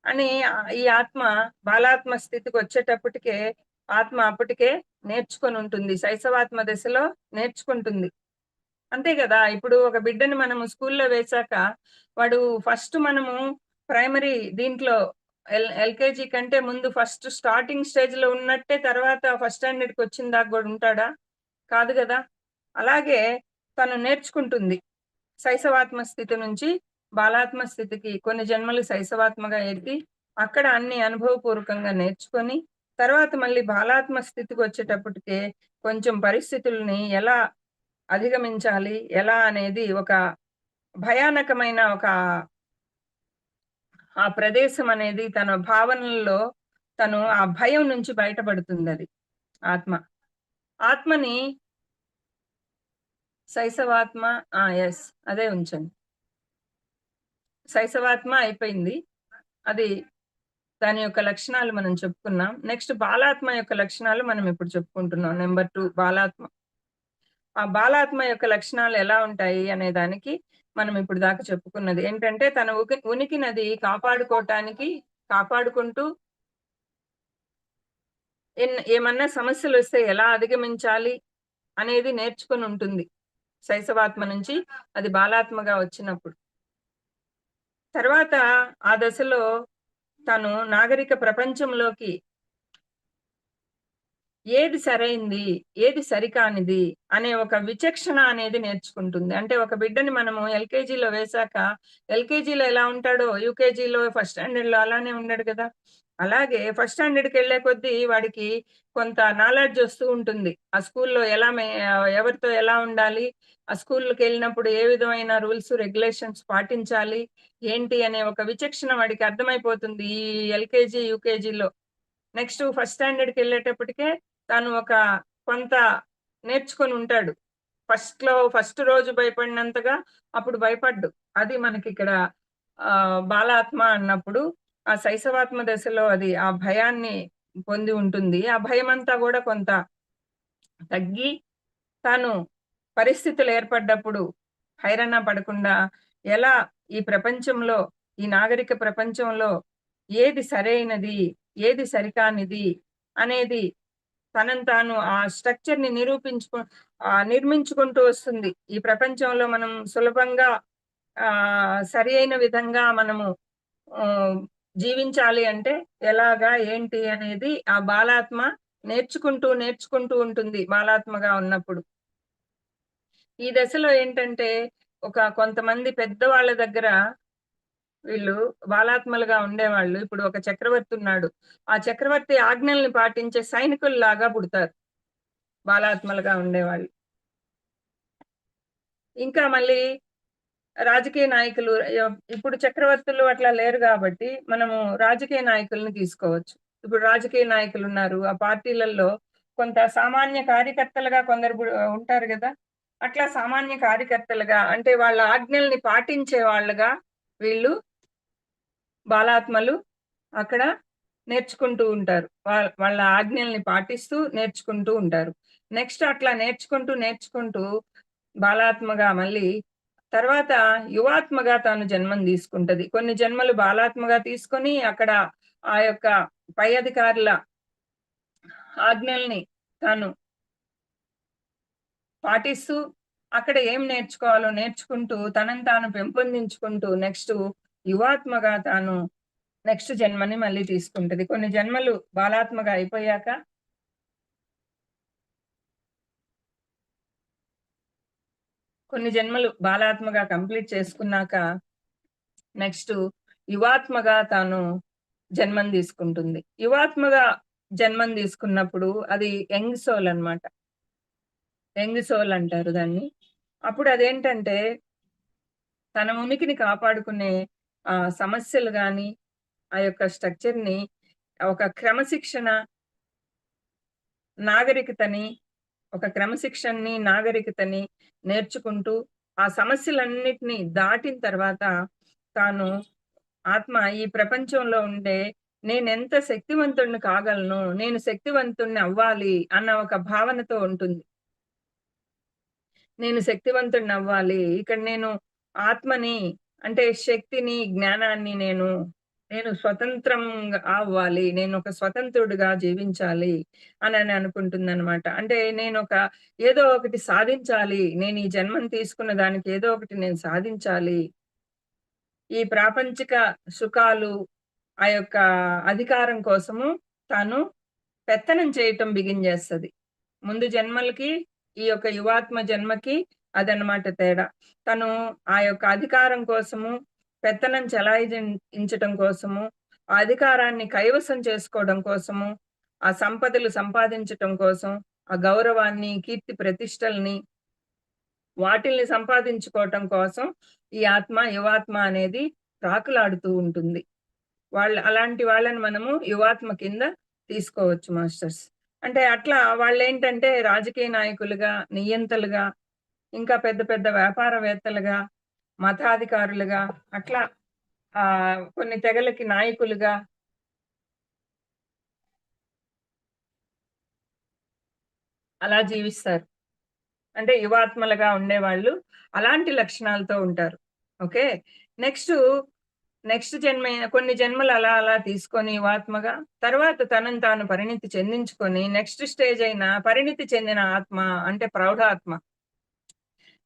అని ఈ ఆత్మ బాలాత్మ స్థితికొచ్చేటప్పటికే ఆత్మ అప్పటికే నేర్చుకొనుంటుంది. శైశవాత్మ దశలో నేర్చుకుంటుంది. అంతే గదా! ఇప్పుడు ఒక బిడ్డని మనము స్కూల్‌లో వేశాక, వాడు ఫస్ట్ మనము ప్రైమరీ దీంట్లో ఎల్‌కేజీ కంటే ముందు ఫస్ట్ స్టార్టింగ్ స్టేజ్‌లో ఉన్నట్టే తర్వాత ఫస్ట్ స్టాండర్డ్‌కొచ్చిన దాకా గూడా ఉంటాడా? కాదు గదా! అలాగే తను నేర్చుకుంటుంది. శైశవాత్మ స్థితి నుంచి బాలాత్మ స్థితికి కొన్ని జన్మలు శైశవాత్మగా ఎత్తి, అక్కడ అన్ని అనుభవపూర్వకంగా నేర్చుకొని, తర్వాత మళ్ళీ బాలాత్మ స్థితికొచ్చేటప్పటికే కొంచెం పరిస్థితుల్ని ఎలా అధిగమించాలి. ఎలా అనేది ఒక భయానకమైన ఆ ప్రదేశం అనేది తన భావనల్లో తను ఆ భయం నుంచి బయటపడుతుందది ఆత్మ. ఆత్మని శైశవాత్మ యెస్. అదే ఉంచండి. శైశవాత్మ అయిపోయింది. అది దాని యొక్క లక్షణాలు మనం చెప్పుకున్నాం. నెక్స్ట్ బాలాత్మ యొక్క లక్షణాలు మనం ఇప్పుడు చెప్పుకుంటున్నాం. నంబర్ 2 బాలాత్మ. ఆ బాలాత్మ యొక్క లక్షణాలు ఎలా ఉంటాయి అనే దానికి మనం ఇప్పుడు దాకా చెప్పుకున్నది ఏంటంటే తన ఉనికినది కాపాడుకోవటానికి కాపాడుకుంటూ ఏమన్నా సమస్యలొస్తే ఎలా అధిగమించాలి అనేది నేర్చుకొని ఉంటుంది. శైశవాత్మ నుంచి అది బాలాత్మగా వచ్చినప్పుడు. తర్వాత ఆ దశలో తను నాగరిక ప్రపంచంలోకి ఏది సరైంది, ఏది సరికానిది అనే ఒక విచక్షణ అనేది నేర్చుకుంటుంది. అంటే ఒక బిడ్డని మనము ఎల్‌కేజీలో వేశాక, ఎల్‌కేజీలో ఎలా ఉంటాడో యూకేజీలో, ఫస్ట్ స్టాండర్డ్‌లో అలానే ఉండడు కదా! అలాగే ఫస్ట్ స్టాండర్డ్‌కెళ్ళే కొద్దీ వాడికి కొంత నాలెడ్జ్ ఒస్తూ ఉంటుంది. ఆ స్కూల్‌లో ఎవరితో ఎలా ఉండాలి, ఆ స్కూల్‌కెళ్ళినప్పుడు ఏ విధమైన రూల్స్, రెగ్యులేషన్స్ పాటించాలి, ఏంటి అనే ఒక విచక్షణ వాడికి అర్థమైపోతుంది. ఈ ఎల్‌కేజీ, యూకేజీలో. నెక్స్ట్ ఫస్ట్ స్టాండర్డ్‌కెళ్ళేటప్పటికే తను కొంత నేర్చుకొనుంటాడు. ఫస్ట్ రోజు భయపడినంతగా అప్పుడు భయపడ్డు. అది మనకిక్కడ బాలాత్మ అన్నప్పుడు ఆ శైశవాత్మ దశలో అది ఆ భయాన్ని పొంది ఉంటుంది. ఆ భయమంతా గూడా కొంత తగ్గి, తాను పరిస్థితులు ఏర్పడ్డప్పుడు హైరానా పడకుండా, ఎలా ఈ ప్రపంచంలో, ఈ నాగరిక ప్రపంచంలో ఏది సరైనది, ఏది సరికానిది అనేది తనను తాను ఆ స్ట్రక్చర్‌ని నిర్మించుకుంటూ వస్తుంది. ఈ ప్రపంచంలో మనం సులభంగా సరి అయిన విధంగా మనము ఆహ్, జీవించాలి అంటే ఎలాగా, ఏంటి అనేది ఆ బాలాత్మ నేర్చుకుంటూ ఉంటుంది బాలాత్మగా ఉన్నప్పుడు. ఈ దశలో ఏంటంటే, కొంతమంది పెద్దవాళ్ళ దగ్గర వీళ్ళు బాలాత్మలుగా ఉండేవాళ్ళు. ఇప్పుడు ఒక చక్రవర్తి ఉన్నాడు. ఆ చక్రవర్తి ఆజ్ఞల్ని పాటించే సైనికుల్లాగా పుడతారు బాలాత్మలుగా ఉండేవాళ్ళు. ఇంకా మళ్ళీ రాజకీయ నాయకులు ఇప్పుడు చక్రవర్తులు అట్లా లేరు గాబట్టి, మనము రాజకీయ నాయకుల్ని తీసుకోవచ్చు. ఇప్పుడు రాజకీయ నాయకులున్నారు. ఆ పార్టీలలో కొంత సామాన్య కార్యకర్తలుగా కొందరు ఉంటారు గదా! అట్లా సామాన్య కార్యకర్తలుగా అంటే వాళ్ళ ఆజ్ఞల్ని పాటించే వాళ్ళుగా వీళ్ళు బాలాత్మలు అక్కడ నేర్చుకుంటూ ఉంటారు. వాళ్ళ ఆజ్ఞల్ని పాటిస్తూ నేర్చుకుంటూ ఉంటారు. నెక్స్ట్ అట్లా నేర్చుకుంటూ బాలాత్మగా మళ్ళీ తర్వాత యువాత్మగా తాను జన్మను తీసుకుంటది. కొన్ని జన్మలు బాలాత్మగా తీసుకొని అక్కడ ఆ యొక్క పై అధికారుల ఆజ్ఞల్ని తాను పాటిస్తూ అక్కడ ఏం నేర్చుకోవాలో నేర్చుకుంటూ తనను తాను పెంపొందించుకుంటూ యువాత్మగా తాను నెక్స్ట్ జన్మని మళ్ళీ తీసుకుంటది. కొన్ని జన్మలు బాలాత్మగా అయిపోయాక కొన్ని జన్మలు బాలాత్మగా కంప్లీట్ చేసుకున్నాక నెక్స్ట్ యువాత్మగా తాను జన్మం తీసుకుంటుంది. యువాత్మగా జన్మం తీసుకున్నప్పుడు అది యంగ్ సోల్ అన్నమాట. యంగ్ సోల్ అంటారు దాన్ని. అప్పుడు అదేంటంటే తన ఉనికిని కాపాడుకునే సమస్యలు గాని, ఆ యొక్క స్ట్రక్చర్‌ని ఒక క్రమశిక్షణ, నాగరికతని నాగరికతని నేర్చుకుంటూ, ఆ సమస్యలన్నిటిని దాటిన తర్వాత తాను ఆత్మ ఈ ప్రపంచంలో ఉండే నేనెంత శక్తివంతుడిని కాగలను, నేను శక్తివంతుడిని అవ్వాలి అన్న ఒక భావనతో ఉంటుంది. నేను శక్తివంతుడినవ్వాలి. ఇక్కడ నేను ఆత్మని అంటే శక్తిని, జ్ఞానాన్ని నేను స్వతంత్రంగా అవ్వాలి. నేనొక స్వతంత్రుడిగా జీవించాలి అనని అనుకుంటుందనమాట. అంటే ఏదో ఒకటి సాధించాలి. నేను ఈ జన్మను తీసుకున్న దానికి ఏదో ఒకటి నేను సాధించాలి. ఈ ప్రాపంచిక సుఖాలు, ఆ యొక్క అధికారం కోసము తాను పెత్తనం చేయటం బిగిన్ జేస్తది. ముందు జన్మలకి, ఈ యొక్క యువాత్మ జన్మకి అదనమాట తేడా. తను ఆ యొక్క అధికారం కోసము, పెత్తనం చెలాయించటం కోసము, ఆ అధికారాన్ని కైవసం చేసుకోవడం కోసము, ఆ సంపదలు సంపాదించటం కోసం, ఆ గౌరవాన్ని, కీర్తి ప్రతిష్టలని వాటిల్ని సంపాదించుకోవటం కోసం ఈ యువాత్మ అనేది ప్రాకులాడుతూ ఉంటుంది. అలాంటి వాళ్ళని మనము యువాత్మ కింద తీసుకోవచ్చు మాస్టర్స్. అంటే అట్లా వాళ్ళేంటంటే రాజకీయ నాయకులుగా, నియంతలుగా, ఇంకా పెద్ద పెద్ద వ్యాపారవేత్తలుగా, మతాధికారులుగా అట్లా కొన్ని తెగలకి నాయకులుగా అలా జీవిస్తారు. అంటే యువాత్మలుగా ఉండేవాళ్ళు అలాంటి లక్షణాలతో ఉంటారు. ఓకే. నెక్స్టు కొన్ని జన్మలు అలా అలా తీసుకొని యువాత్మగా, తర్వాత తనను తాను పరిణితి చెందించుకొని నెక్స్ట్ స్టేజ్ అయిన పరిణితి చెందిన ఆత్మ అంటే ప్రౌఢాత్మ.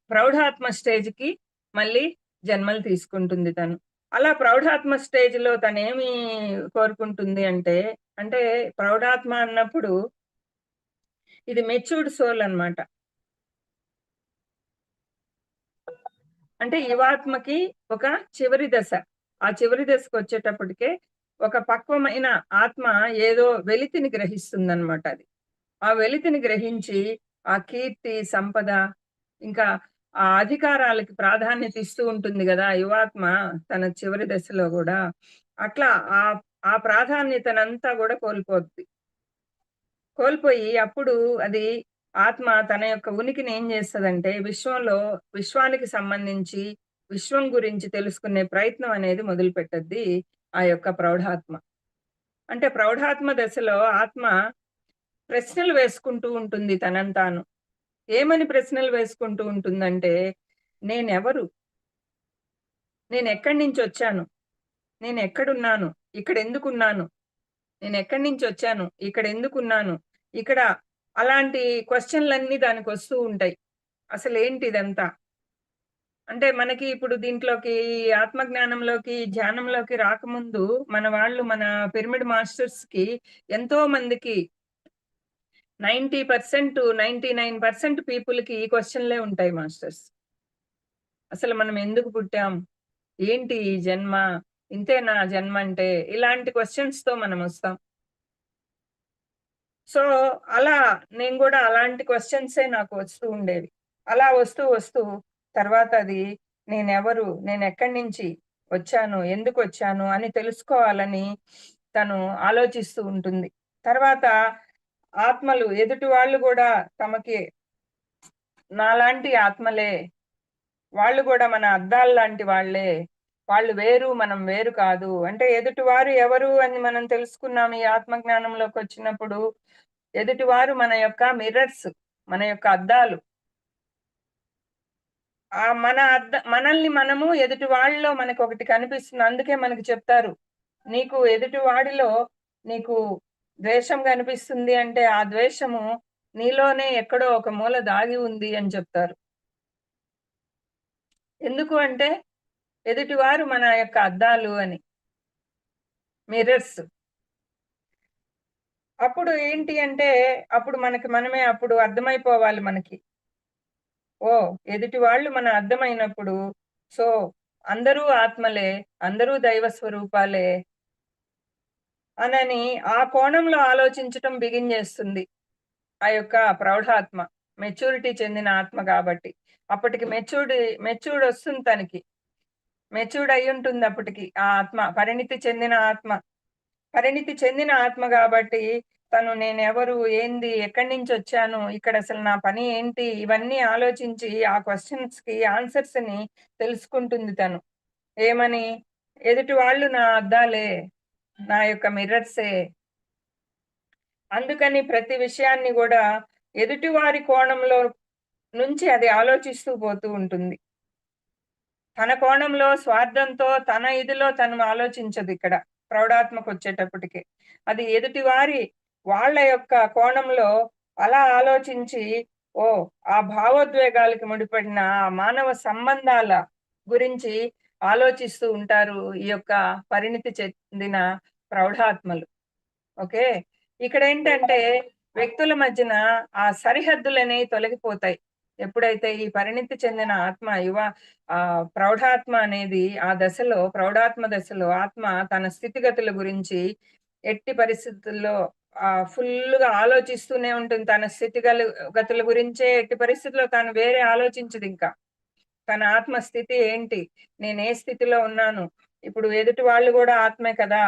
ప్రౌఢాత్మ స్టేజ్‌కి మళ్ళీ జన్మలు తీసుకుంటుంది తను. అలా ప్రౌఢాత్మ స్టేజ్‌లో తనేమి కోరుకుంటుంది అంటే, అంటే ప్రౌఢాత్మ అన్నప్పుడు ఇది మెచ్యూర్డ్ సోల్ అన్నమాట. అంటే యువాత్మకి ఒక చివరి దశ. ఆ చివరి దశకొచ్చేటప్పటికే ఒక పక్వమైన ఆత్మ ఏదో వెలితిని గ్రహిస్తుందనమాట అది. ఆ వెలితిని గ్రహించి ఆ కీర్తి, సంపద ఇంకా ఆ అధికారాలకి ప్రాధాన్యత ఇస్తూ ఉంటుంది గదా! యువాత్మ తన చివరి దశలో గూడా. అట్లా ఆ ప్రాధాన్యతనంతా గూడా కోల్పోద్ది. కోల్పోయి అప్పుడు అది ఆత్మ తన యొక్క ఉనికిని ఏం జేస్తదంటే, విశ్వానికి సంబంధించి, విశ్వం గురించి తెలుసుకునే ప్రయత్నం అనేది మొదలుపెట్టద్ది. ఆ యొక్క ప్రౌఢాత్మ. అంటే ప్రౌఢాత్మ దశలో ఆత్మ ప్రశ్నలు వేసుకుంటూ ఉంటుంది తనని తాను. ఏమని ప్రశ్నలు వేసుకుంటూ ఉంటుందంటే, నేనెవరు? నేనెక్కడి నుంచొచ్చాను? నేనెక్కడున్నాను? ఇక్కడెందుకున్నాను? నేనెక్కడి నుంచొచ్చాను? ఇక్కడెందుకున్నాను? ఇక్కడ అలాంటి క్వెషన్‌లన్నీ దానికొస్తూ ఉంటాయి. అసలేంటి ఇదంతా? అంటే మనకి ఇప్పుడు దీంట్లోకి ఆత్మజ్ఞానంలోకి, ధ్యానంలోకి రాకముందు మన పిరమిడ్ మాస్టర్స్‌కి ఎంతో మందికి 90%, 99% పీపుల్‌కి ఈ క్వెషన్‌లే ఉంటాయి మాస్టర్స్. అసలు మనం ఎందుకు పుట్టాం? ఏంటి ఈ జన్మ? ఇంతేనా జన్మంటే? ఇలాంటి క్వెషన్స్‌తో మనమొస్తాం. సో, అలా నేను గూడా అలాంటి క్వెషన్సే నాకు వస్తూ ఉండేవి. అలా వస్తూ, వస్తూ తర్వాత అది నేనెవరు? నేనెక్కడి నుంచి వచ్చాను? ఎందుకొచ్చాను? అని తెలుసుకోవాలని తను ఆలోచిస్తూ ఉంటుంది. తర్వాత ఆత్మలు ఎదుటి వాళ్ళు గూడా తమకి నాలాంటి ఆత్మలే. వాళ్ళు గూడా మన అద్దాల్లాంటి వాళ్ళే. వాళ్ళు వేరు, మనం వేరు కాదు. అంటే ఎదుటివారు ఎవరు అని మనం తెలుసుకున్నాం ఈ ఆత్మజ్ఞానంలోకొచ్చినప్పుడు. ఎదుటివారు మన యొక్క మిర్రర్స్. మన యొక్క అద్దాలు. మనల్ని మనము ఎదుటి వాళ్ళలో మనకొకటి కనిపిస్తుంది. అందుకే మనకు చెప్తారు. నీకు ఎదుటి వాడిలో నీకు ద్వేషం కనిపిస్తుంది అంటే, ఆ ద్వేషము నీలోనే ఎక్కడో ఒక మూల దాగి ఉంది అని చెప్తారు. ఎందుకు అంటే, ఎదుటివారు మన యొక్క అద్దాలు అని. మిర్రర్స్. అప్పుడు ఏంటి అంటే, అప్పుడు మనకి మనమే అప్పుడు అర్థమైపోవాలి మనకి. ఓహ్! ఎదుటి వాళ్ళు మన అద్దమైనప్పుడు, సో, అందరూ ఆత్మలే, అందరూ దైవ స్వరూపాలే అనని ఆ కోణంలో ఆలోచించటం బిగిన్ చేస్తుంది. ఆ యొక్క ప్రౌఢాత్మ. మెచ్యూరిటీ చెందిన ఆత్మ కాబట్టి. అప్పటికి మెచ్యూర్డ్ ఒస్తుంది తనకి. మెచ్యూర్డ్ అయ్యుంటుంది అప్పటికి ఆ ఆత్మ. పరిణితి చెందిన ఆత్మ. పరిణితి చెందిన ఆత్మ గాబట్టి, తను నేనెవరు? ఏంది? ఎక్కడి నుంచొచ్చాను? ఇక్కడసలు నా పని ఏంటి? ఇవన్నీ ఆలోచించి, ఆ క్వెషన్స్‌కి ఆన్సర్స్‌ని తెలుసుకుంటుంది తను. ఏమని? ఎదుటి వాళ్ళు నా అద్దాలే. నా యొక్క మిర్రర్సే. అందుకని ప్రతి విషయాన్ని గూడా ఎదుటివారి కోణంలో నుంచి అది ఆలోచిస్తూ పోతూ ఉంటుంది. తన కోణంలో స్వార్థంతో, తన ఇదిలో తను ఆలోచించదిక్కడ. ప్రౌఢాత్మకొచ్చేటప్పటికి. అది ఎదుటివారి వాళ్ళ యొక్క కోణంలో అలా ఆలోచించి, ఓహ్! ఆ భావోద్వేగాలకి ముడిపడిన ఆ మానవ సంబంధాల గురించి ఆలోచిస్తూ ఉంటారు. ఈ యొక్క పరిణితి చెందిన ప్రౌఢాత్మలు. ఓకే. ఇక్కడేంటంటే వ్యక్తుల మధ్యన ఆ సరిహద్దులనేవి తొలగిపోతాయి. ఎప్పుడైతే ఈ పరిణితి చెందిన ఆత్మ ప్రౌఢాత్మ అనేది ఆ దశలో ప్రౌఢాత్మ దశలో ఆత్మ తన స్థితిగతుల గురించి ఎట్టి పరిస్థితుల్లో ఫుల్లుగా ఆలోచిస్తూనే ఉంటుంది. తన గతుల గురించే ఎట్టి పరిస్థితిలో తాను వేరే ఆలోచించదింకా. తన ఆత్మ స్థితి ఏంటి? నేనే స్థితిలో ఉన్నాను? ఇప్పుడు ఎదుటి వాళ్ళు గూడా ఆత్మే కదా!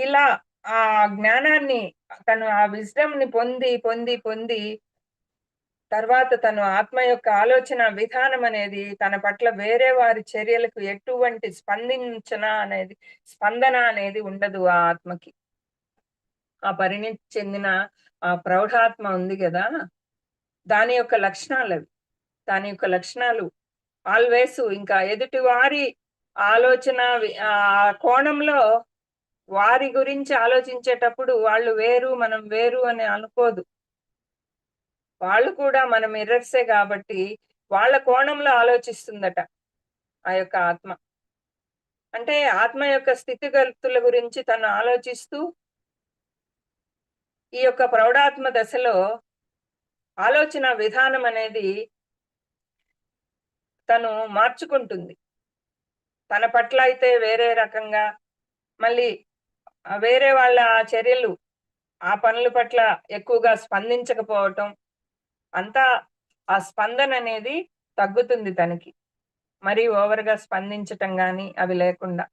ఇలా ఆ జ్ఞానాన్ని తను ఆ విజ్డమ్‌ని పొంది, పొంది, పొంది తర్వాత తను ఆత్మ యొక్క ఆలోచన విధానం అనేది తన పట్ల వేరే వారి చర్యలకు ఎటువంటి స్పందన అనేది ఉండదు ఆ ఆత్మకి. ఆ పరిణితి చెందిన ఆ ప్రౌఢాత్మ ఉంది గదా! దాని యొక్క లక్షణాలవి. దాని యొక్క లక్షణాలు ఆల్‌వేసు ఇంకా ఎదుటి వారి కోణంలో వారి గురించి ఆలోచించేటప్పుడు వాళ్ళు వేరు, మనం వేరు అని అనుకోదు. వాళ్ళు కూడా మన మిర్రర్సే గాబట్టి, వాళ్ళ కోణంలో ఆలోచిస్తుందట ఆ యొక్క ఆత్మ. అంటే ఆత్మ యొక్క స్థితిగతుల గురించి తను ఆలోచిస్తూ, ఈ యొక్క ప్రౌఢాత్మ దశలో ఆలోచన విధానం అనేది తను మార్చుకుంటుంది. తన పట్ల అయితే వేరే రకంగా, మళ్ళీ వేరే వాళ్ళ చర్యలు, ఆ పనుల పట్ల ఎక్కువగా స్పందించకపోవటం, అంతా ఆ స్పందననేది తగ్గుతుంది తనకి. మరీ ఓవర్‌గా స్పందించటం గాని అవి లేకుండా.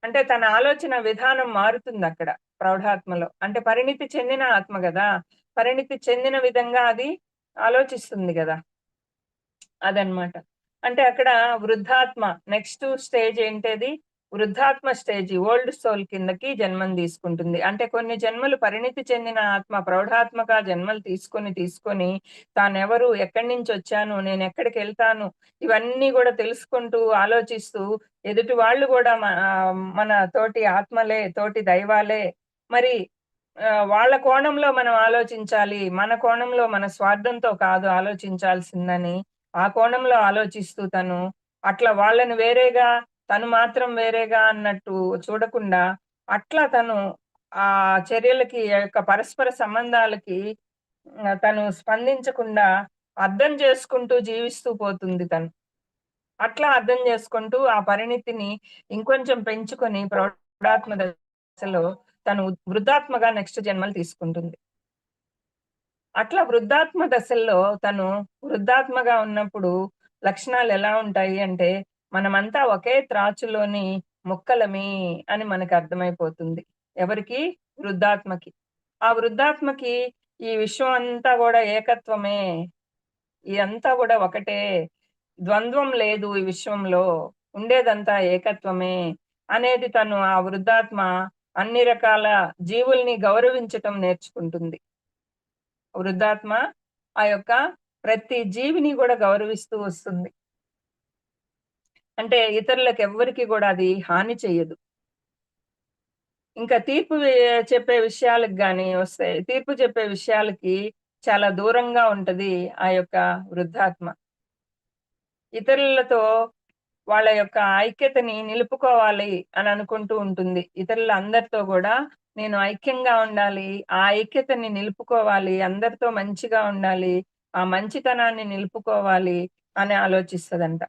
అంటే తన ఆలోచన విధానం మారుతుందక్కడ ప్రౌఢాత్మలో. అంటే పరిణితి చెందిన ఆత్మ గదా! పరిణితి చెందిన విధంగా అది ఆలోచిస్తుంది గదా! అదనమాట. అంటే అక్కడ వృద్ధాత్మ నెక్స్ట్ స్టేజ్ ఏంటది? వృద్ధాత్మ స్టేజి ఓల్డ్ సోల్ కిందకి జన్మను తీసుకుంటుంది. అంటే కొన్ని జన్మలు పరిణితి చెందిన ఆత్మ ప్రౌఢాత్మక జన్మలు తీసుకొని తానెవరు? ఎక్కడి నుంచొచ్చాను? నేనెక్కడికెళ్తాను? ఇవన్నీ గూడా తెలుసుకుంటూ, ఆలోచిస్తూ ఎదుటి వాళ్ళు గూడా మన తోటి ఆత్మలే, తోటి దైవాలే. మరి వాళ్ళ కోణంలో మనం ఆలోచించాలి. మన కోణంలో మన స్వార్థంతో కాదు ఆలోచించాల్సిందని, ఆ కోణంలో ఆలోచిస్తూ తను అట్లా వాళ్ళని వేరేగా, తను మాత్రం వేరేగా అన్నట్టు చూడకుండా, అట్లా తను ఆ చర్యలకి యొక్క పరస్పర సంబంధాలకి తను స్పందించకుండా అర్థం చేసుకుంటూ జీవిస్తూ పోతుంది తను. అట్లా అర్థం చేసుకుంటూ ఆ పరిణితిని ఇంకొంచెం పెంచుకొని ప్రౌఢాత్మ దశలో తను వృద్ధాత్మగా నెక్స్ట్ జన్మలు తీసుకుంటుంది. అట్లా వృద్ధాత్మ దశల్లో తను వృద్ధాత్మగా ఉన్నప్పుడు లక్షణాలెలా ఉంటాయి అంటే, మనమంతా ఒకే త్రాచులోని ముక్కలమి అని మనకర్థమైపోతుంది. ఎవరికీ? వృద్ధాత్మకి. ఆ వృద్ధాత్మకి ఈ విశ్వం అంతా గూడా ఏకత్వమే. ఇదంతా గూడా ఒకటే. ద్వంద్వం లేదు ఈ విశ్వంలో. ఉండేదంతా ఏకత్వమే అనేది తను ఆ వృద్ధాత్మ అన్ని రకాల జీవుల్ని గౌరవించటం నేర్చుకుంటుంది. వృద్ధాత్మ ఆ యొక్క ప్రతి జీవిని గూడా గౌరవిస్తూ వస్తుంది. అంటే ఇతరులకెవ్వరికీ గూడా అది హాని చెయ్యదు. ఇంకా తీర్పు చెప్పే విషయాలకు గాని వస్తే, తీర్పు చెప్పే విషయాలకి చాలా దూరంగా ఉంటది ఆ యొక్క వృద్ధాత్మ. ఇతరులతో వాళ్ళ యొక్క ఐక్యతని నిలుపుకోవాలి అని అనుకుంటూ ఉంటుంది. ఇతరులందరితో గూడా నేను ఐక్యంగా ఉండాలి. ఆ ఐక్యతని నిలుపుకోవాలి. అందరితో మంచిగా ఉండాలి. ఆ మంచితనాన్ని నిలుపుకోవాలి అని ఆలోచిస్తదంట.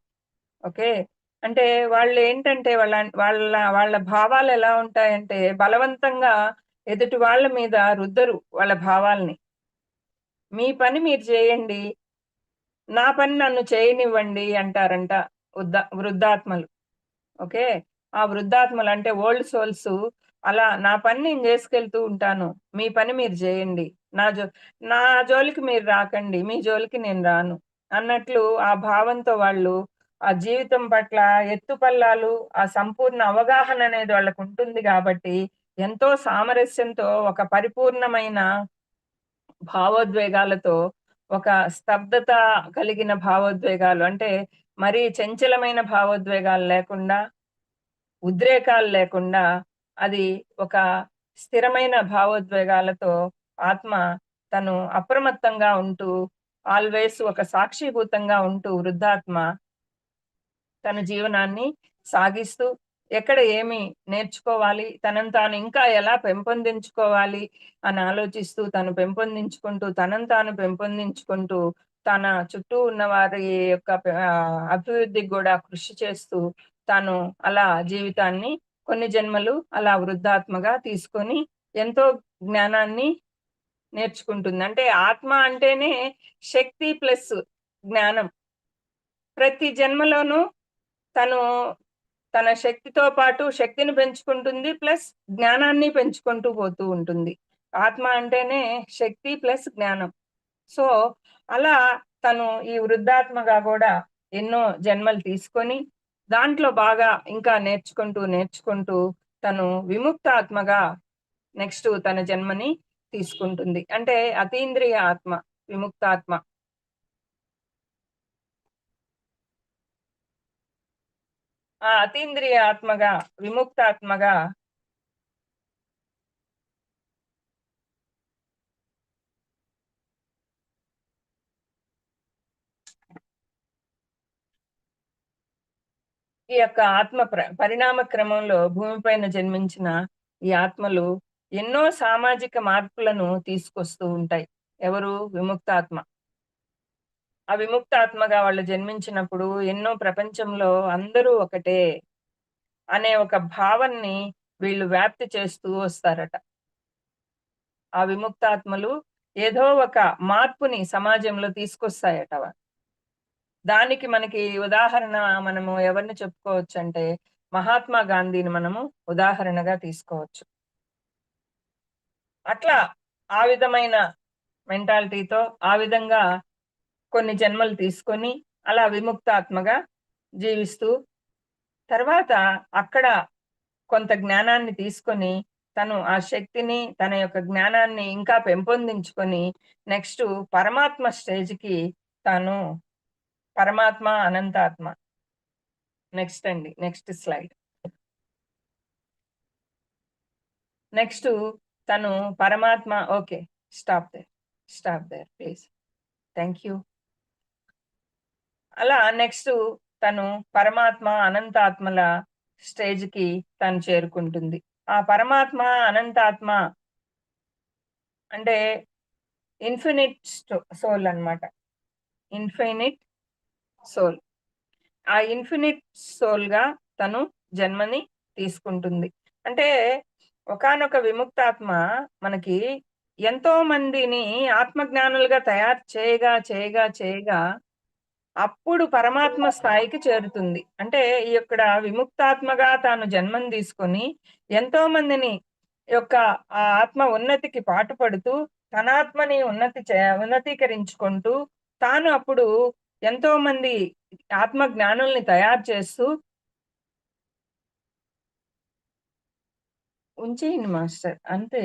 ఓకే. అంటే వాళ్ళేంటంటే వాళ్ళ భావాలెలా ఉంటాయంటే బలవంతంగా ఎదుటి వాళ్ళ మీద రుద్దరు వాళ్ళ భావాల్ని. మీ పని మీరు చేయండి. నా పని నన్ను చేయనివ్వండి అంటారంట వృద్ధాత్మలు. ఓకే. ఆ వృద్ధాత్మలు అంటే ఓల్డ్ సోల్స్ అలా నా పని నేను జేసుకెళ్తూ ఉంటాను. మీ పని మీరు జేయండి. నా జో నా జోలికి మీరు రాకండి. మీ జోలికి నేను రాను. అన్నట్లు ఆ భావంతో వాళ్ళు ఆ జీవితం పట్ల ఎత్తుపల్లాలు, ఆ సంపూర్ణ అవగాహన అనేది వాళ్ళకుంటుంది గాబట్టి, ఎంతో సామరస్యంతో ఒక పరిపూర్ణమైన భావోద్వేగాలతో, ఒక స్తబ్దత కలిగిన భావోద్వేగాలు అంటే, మరీ చంచలమైన భావోద్వేగాలు లేకుండా, ఉద్రేకాలు లేకుండా, అది ఒక స్థిరమైన భావోద్వేగాలతో ఆత్మ తను అప్రమత్తంగా ఉంటూ, ఆల్వేస్ ఒక సాక్షిభూతంగా ఉంటూ వృద్ధాత్మ తన జీవనాన్ని సాగిస్తూ, ఎక్కడ ఏమి నేర్చుకోవాలి, తనను తాను ఇంకా ఎలా పెంపొందించుకోవాలి అని ఆలోచిస్తూ, తను పెంపొందించుకుంటూ, తనను తాను పెంపొందించుకుంటూ, తన చుట్టూ ఉన్న వారి యొక్క అభివృద్ధికి గూడా కృషి చేస్తూ, తాను అలా జీవితాన్ని కొన్ని జన్మలు అలా వృద్ధాత్మగా తీసుకొని, ఎంతో జ్ఞానాన్ని నేర్చుకుంటుంది. అంటే ఆత్మ అంటేనే శక్తి ప్లస్ జ్ఞానం. ప్రతి జన్మలోనూ తను తన శక్తితో పాటు శక్తిని పెంచుకుంటుంది. ప్లస్ జ్ఞానాన్ని పెంచుకుంటూ పోతూ ఉంటుంది. ఆత్మ అంటేనే శక్తి ప్లస్ జ్ఞానం. సో, అలా తను ఈ వృద్ధాత్మగా గూడా ఎన్నో జన్మలు తీసుకొని, దాంట్లో బాగా ఇంకా నేర్చుకుంటూ తను విముక్తాత్మగా నెక్స్ట్ తన జన్మని తీసుకుంటుంది. అంటే అతీంద్రియ ఆత్మ, విముక్తాత్మ. ఆ అతీంద్రియ ఆత్మగా, విముక్తాత్మగా ఈ యొక్క ఆత్మ పరిణామ క్రమంలో భూమిపైన జన్మించిన ఈ ఆత్మలు ఎన్నో సామాజిక మార్పులను తీసుకొస్తూ ఉంటాయి. ఎవరు? విముక్తాత్మ. ఆ విముక్తాత్మగా వాళ్ళు జన్మించినప్పుడు ఎన్నో ప్రపంచంలో అందరూ ఒకటే అనే ఒక భావనని వీళ్ళు వ్యాప్తి చేస్తూ వస్తారట. ఆ విముక్తాత్మలు ఏదో ఒక మార్పుని సమాజంలో తీసుకొస్తాయట. దానికి మనకి ఉదాహరణ మనము ఎవరిని చెప్పుకోవచ్చంటే, మహాత్మా గాంధీని మనము ఉదాహరణగా తీసుకోవచ్చు. అట్లా ఆ విధమైన మెంటాలిటీతో, ఆ విధంగా కొన్ని జన్మలు తీసుకొని, అలా విముక్తాత్మగా జీవిస్తూ, తర్వాత అక్కడ కొంత జ్ఞానాన్ని తీసుకొని, తను ఆ శక్తిని, తన యొక్క జ్ఞానాన్ని ఇంకా పెంపొందించుకొని, నెక్స్టు పరమాత్మ స్టేజ్‌కి తాను పరమాత్మ, అనంతాత్మ. నెక్స్ట్ అండి. Next slide. నెక్స్టు తను పరమాత్మ okay. Stop there. Stop there please. Thank you. అలా నెక్స్టు తను పరమాత్మ, అనంతాత్మల స్టేజ్‌కి తను చేరుకుంటుంది. ఆ పరమాత్మ, అనంతాత్మ అంటే ఇన్ఫినిట్ సోల్ అన్నమాట. Infinite soul. ఆ ఇన్ఫినిట్ సోల్‌గా తను జన్మని తీసుకుంటుంది. అంటే ఒకానొక విముక్తాత్మ మనకి ఎంతో మందిని ఆత్మజ్ఞానులుగా తయారు చేయగా అప్పుడు పరమాత్మ స్థాయికి చేరుతుంది. అంటే ఇక్కడ విముక్తాత్మగా తాను జన్మని తీసుకొని ఎంతో మందిని యొక్క ఆ ఆత్మ ఉన్నతికి పాటుపడుతూ తన ఆత్మని ఉన్నతీకరించుకుంటూ తాను అప్పుడు ఎంతో మంది ఆత్మ జ్ఞానుల్ని తయారు చేస్తూ ఉంచేయండి మాస్టర్. అంతే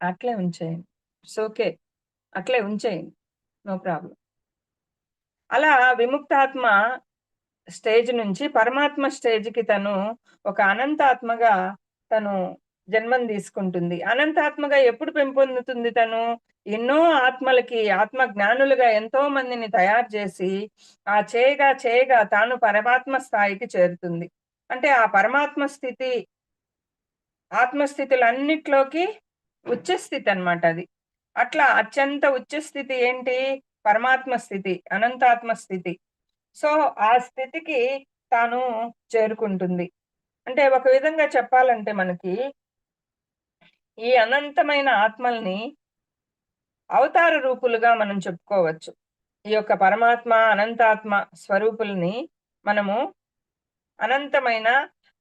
అట్లే ఉంచేయండి. It's okay. అట్లే ఉంచేయండి. No problem. అలా విముక్తాత్మ స్టేజ్ నుంచి పరమాత్మ స్టేజ్‌కి తను ఒక అనంతాత్మగా తను జన్మని తీసుకుంటుంది. అనంతాత్మగా ఎప్పుడు పెంపొందుతుంది తను? ఎన్నో ఆత్మలకి ఆత్మ జ్ఞానులుగా ఎంతో మందిని తయారు చేసి, ఆ చేయగా తాను పరమాత్మ స్థాయికి చేరుతుంది. అంటే ఆ పరమాత్మ స్థితి, ఆత్మస్థితులన్నిట్లోకి ఉచ్చ స్థితి అన్నమాట అది. అట్లా అత్యంత ఉచ్చ స్థితి ఏంటి? పరమాత్మ స్థితి, అనంతాత్మ స్థితి. సో, ఆ స్థితికి తాను చేరుకుంటుంది. అంటే ఒక విధంగా చెప్పాలంటే మనకి, ఈ అనంతమైన ఆత్మల్ని అవతార రూపులుగా మనం చెప్పుకోవచ్చు. ఈ యొక్క పరమాత్మ, అనంతాత్మ స్వరూపుల్ని మనము అనంతమైన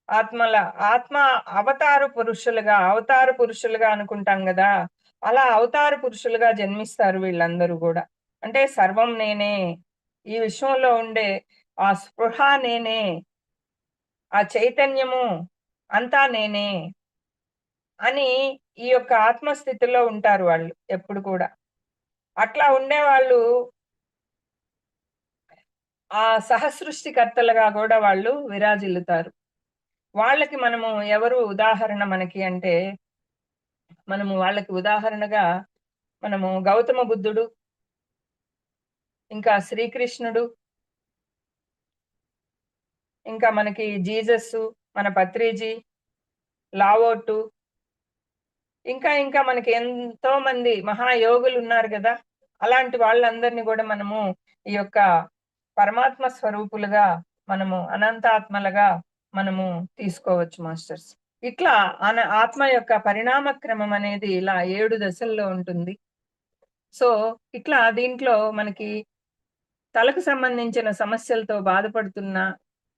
ఆత్మల ఆత్మ అవతార పురుషులుగా అనుకుంటాం గదా! అలా అవతార పురుషులుగా జన్మిస్తారు వీళ్ళందరూ గూడా. అంటే సర్వం నేనే. ఈ విశ్వంలో ఉండే ఆ స్పృహ నేనే. ఆ చైతన్యము అంతా నేనే అని ఈ యొక్క ఆత్మస్థితిలో ఉంటారు వాళ్ళు ఎప్పుడు కూడా. అట్లా ఉండేవాళ్ళు ఆ సహసృష్టికర్తలుగా గూడా వాళ్ళు విరాజిల్లుతారు. వాళ్ళకి మనము ఎవరు ఉదాహరణ మనకి అంటే, మనము వాళ్ళకి ఉదాహరణగా మనము గౌతమ బుద్ధుడు, ఇంకా శ్రీకృష్ణుడు, ఇంకా మనకి జీససు, మన పత్రిజీ, లావోటు ఇంకా మనకి ఎంతో మంది మహాయోగులున్నారు గదా! అలాంటి వాళ్ళందరిని గూడా మనము ఈ యొక్క పరమాత్మ స్వరూపులుగా మనము అనంతాత్మలుగా మనము తీసుకోవచ్చు మాస్టర్స్. ఇట్లా ఆత్మ యొక్క పరిణామ క్రమం అనేది ఇలా 7 దశల్లో ఉంటుంది. సో, ఇట్లా దీంట్లో మనకి తలకు సంబంధించిన సమస్యలతో బాధపడుతున్న,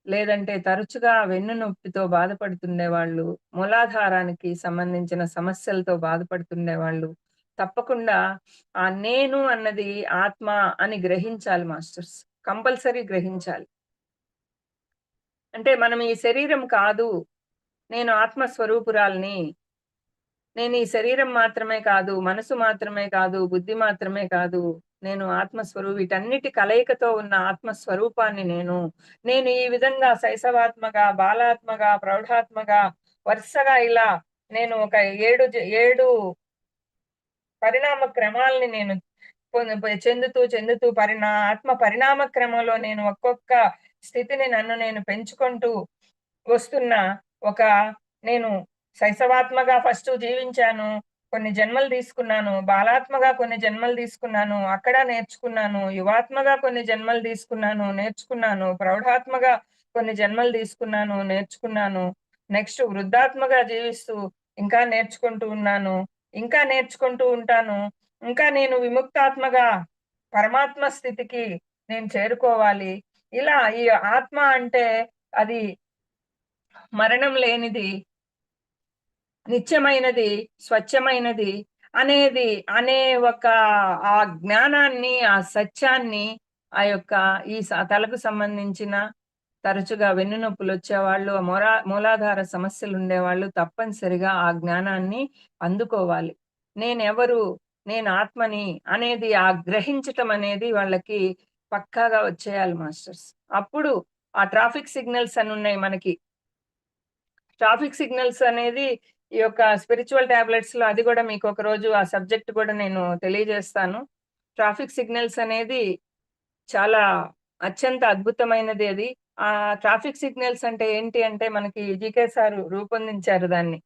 లేదంటే తరచుగా వెన్ను నొప్పితో బాధపడుతుండేవాళ్ళు, మూలాధారానికి సంబంధించిన సమస్యలతో బాధపడుతుండేవాళ్ళు, తప్పకుండా ఆ నేను అన్నది ఆత్మ అని గ్రహించాలి మాస్టర్స్. కంపల్సరీ గ్రహించాలి. అంటే మనం ఈ శరీరం కాదు. నేను ఆత్మ స్వరూపురాలిని. నేను ఈ శరీరం మాత్రమే కాదు, మనసు మాత్రమే కాదు, బుద్ధి మాత్రమే కాదు. నేను వీటన్నిటి కలయికతో ఉన్న ఆత్మ స్వరూపాన్ని నేను. నేను ఈ విధంగా శైశవాత్మగా, బాలాత్మగా, ప్రౌఢాత్మగా వరుసగా ఇలా నేను ఒక 7 పరిణామ క్రమాల్ని నేను చెందుతూ ఆత్మ పరిణామ క్రమంలో నేను ఒక్కొక్క స్థితిని నన్ను నేను పెంచుకుంటూ వస్తున్న ఒక నేను శైశవాత్మగా ఫస్ట్ జీవించాను. కొన్ని జన్మలు తీసుకున్నాను. బాలాత్మగా కొన్ని జన్మలు తీసుకున్నాను. అక్కడ నేర్చుకున్నాను. యువాత్మగా కొన్ని జన్మలు తీసుకున్నాను. నేర్చుకున్నాను. ప్రౌఢాత్మగా కొన్ని జన్మలు తీసుకున్నాను. నేర్చుకున్నాను. నెక్స్ట్ వృద్ధాత్మగా జీవిస్తూ ఇంకా నేర్చుకుంటూ ఉన్నాను. ఇంకా నేర్చుకుంటూ ఉంటాను. ఇంకా నేను విముక్తాత్మగా పరమాత్మ స్థితికి నేను చేరుకోవాలి. ఇలా ఈ ఆత్మ అంటే అది మరణం లేనిది, నిత్యమైనది, స్వచ్ఛమైనది అనేది అనే ఒక ఆ జ్ఞానాన్ని, ఆ సత్యాన్ని ఆ యొక్క ఈ తలకు సంబంధించిన తరచుగా వెన్నునొప్పులొచ్చేవాళ్ళు, మూలాధార సమస్యలుండేవాళ్ళు తప్పనిసరిగా ఆ జ్ఞానాన్ని అందుకోవాలి. నేనెవరు? నేను ఆత్మని అనేది గ్రహించటం అనేది వాళ్ళకి పక్కాగా వచ్చేయాలి మాస్టర్స్. అప్పుడు ఆ ట్రాఫిక్ సిగ్నల్స్ అనున్నాయి మనకి. ట్రాఫిక్ సిగ్నల్స్ అనేది ఈ యొక్క స్పిరిచ్యువల్ టాబ్లెట్స్‌లో అది గూడా మీకొక రోజు ఆ సబ్జెక్ట్ గూడా నేను తెలియజేస్తాను. ట్రాఫిక్ సిగ్నల్స్ అనేది చాలా అత్యంత అద్భుతమైనది అది. ట్రాఫిక్ సిగ్నల్స్ అంటే ఏంటి అంటే మనకి జీకే సారు రూపొందించారు దాన్ని.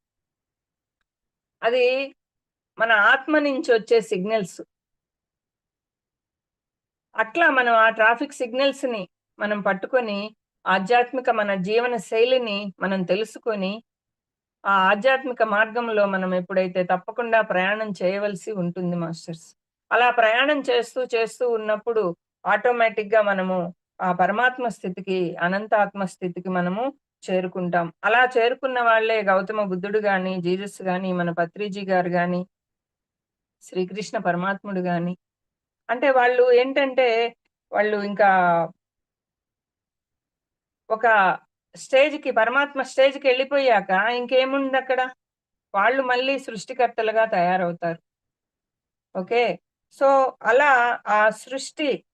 అది మన ఆత్మ నుంచొచ్చే సిగ్నల్స్. అట్లా మనం ఆ ట్రాఫిక్ సిగ్నల్స్‌ని మనం పట్టుకొని ఆధ్యాత్మిక మన జీవన శైలిని మనం తెలుసుకొని ఆ ఆధ్యాత్మిక మార్గంలో మనం ఎప్పుడైతే తప్పకుండా ప్రయాణం చేయవలసి ఉంటుంది మాస్టర్స్. అలా ప్రయాణం చేస్తూ, చేస్తూ ఉన్నప్పుడు ఆటోమేటిక్‌గా మనము ఆ పరమాత్మ స్థితికి, అనంతాత్మ స్థితికి మనము చేరుకుంటాం. అలా చేరుకున్న వాళ్ళే గౌతమ బుద్ధుడు గాని, జీసస్ గాని, మన పత్రిజీ గారు గాని, శ్రీకృష్ణ పరమాత్ముడు గాని, అంటే వాళ్ళు ఏంటంటే, వాళ్ళు ఇంకా ఒక పరమాత్మ స్టేజ్‌కెళ్ళిపోయాక ఇంకేముందక్కడ? వాళ్ళు మళ్ళీ సృష్టికర్తలుగా తయారవుతారు. ఓకే. సో, అలా ఆ సృష్టిని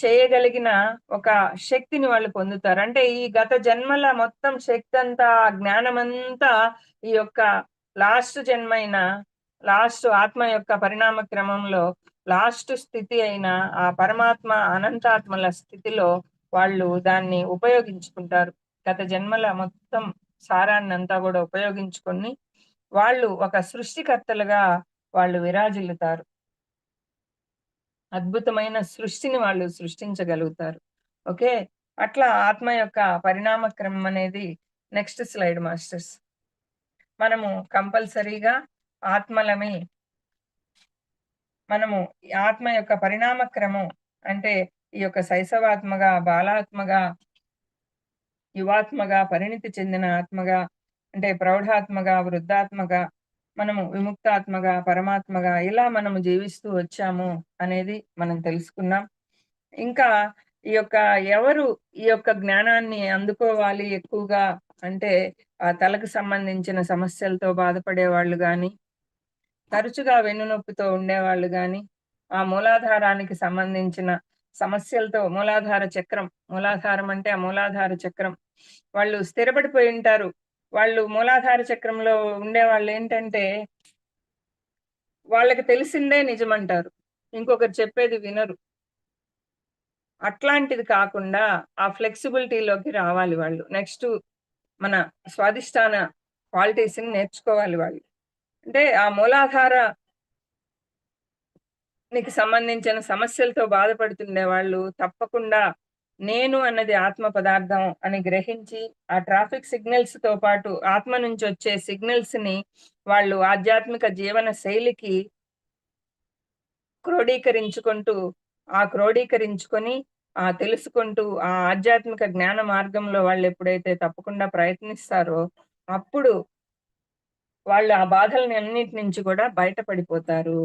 చేయగలిగిన ఒక శక్తిని వాళ్ళు పొందుతారు. అంటే ఈ గత జన్మల మొత్తం శక్తంతా, జ్ఞానమంతా ఈ యొక్క లాస్ట్ జన్మైన, లాస్ట్ ఆత్మ యొక్క పరిణామ క్రమంలో లాస్ట్ స్థితి అయిన ఆ పరమాత్మ అనంతాత్మల స్థితిలో వాళ్ళు దాన్ని ఉపయోగించుకుంటారు. గత జన్మల మొత్తం సారాన్నంతా గూడా ఉపయోగించుకొని వాళ్ళు ఒక సృష్టికర్తలుగా వాళ్ళు విరాజిల్లుతారు. అద్భుతమైన సృష్టిని వాళ్ళు సృష్టించగలుగుతారు. ఓకే. అట్లా ఆత్మ యొక్క పరిణామ క్రమం అనేది నెక్స్ట్ స్లైడ్ మాస్టర్స్. మనము కంపల్సరీగా ఆత్మలమి. మనము ఈ ఆత్మ యొక్క పరిణామ క్రమం అంటే ఈ యొక్క శైశవాత్మగా, బాలాత్మగా, యువాత్మగా, పరిణితి చెందిన ఆత్మగా, అంటే ప్రౌఢాత్మగా, వృద్ధాత్మగా, మనము విముక్తాత్మగా, పరమాత్మగా ఇలా మనము జీవిస్తూ వచ్చాము అనేది మనం తెలుసుకున్నాం. ఇంకా ఈ యొక్క ఎవరు ఈ యొక్క జ్ఞానాన్ని అందుకోవాలి ఎక్కువగా అంటే, ఆ తలకు సంబంధించిన సమస్యలతో బాధపడేవాళ్ళు గాని, తరచుగా వెన్నునొప్పితో ఉండేవాళ్ళు గాని, ఆ మూలాధారానికి సంబంధించిన సమస్యలతో మూలాధారం అంటే ఆ మూలాధార చక్రం. వాళ్ళు స్థిరపడిపోయుంటారు. వాళ్ళు మూలాధార చక్రంలో ఉండేవాళ్ళేంటంటే, వాళ్ళకి తెలిసిందే నిజమంటారు. ఇంకొకరు చెప్పేది వినరు. అట్లాంటిది కాకుండా ఆ ఫ్లెక్సిబిలిటీలోకి రావాలి వాళ్ళు. నెక్స్టు మన స్వాదిష్టాన క్వాలిటీస్‌ని నేర్చుకోవాలి వాళ్ళు. అంటే ఆ మూలాధారానికి సంబంధించిన సమస్యలతో బాధపడుతుండే వాళ్ళు తప్పకుండా నేను అన్నది ఆత్మ పదార్థం అని గ్రహించి, ఆ ట్రాఫిక్ సిగ్నల్స్‌తో పాటు ఆత్మ నుంచొచ్చే సిగ్నల్స్‌ని వాళ్ళు ఆధ్యాత్మిక జీవన శైలికి క్రోడీకరించుకుంటూ, క్రోడీకరించుకొని, తెలుసుకుంటూ, ఆ ఆధ్యాత్మిక జ్ఞాన మార్గంలో వాళ్ళెప్పుడైతే తప్పకుండా ప్రయత్నిస్తారో, అప్పుడు వాళ్ళు ఆ బాధలనన్నిటి నుంచి కూడా బయటపడిపోతారు.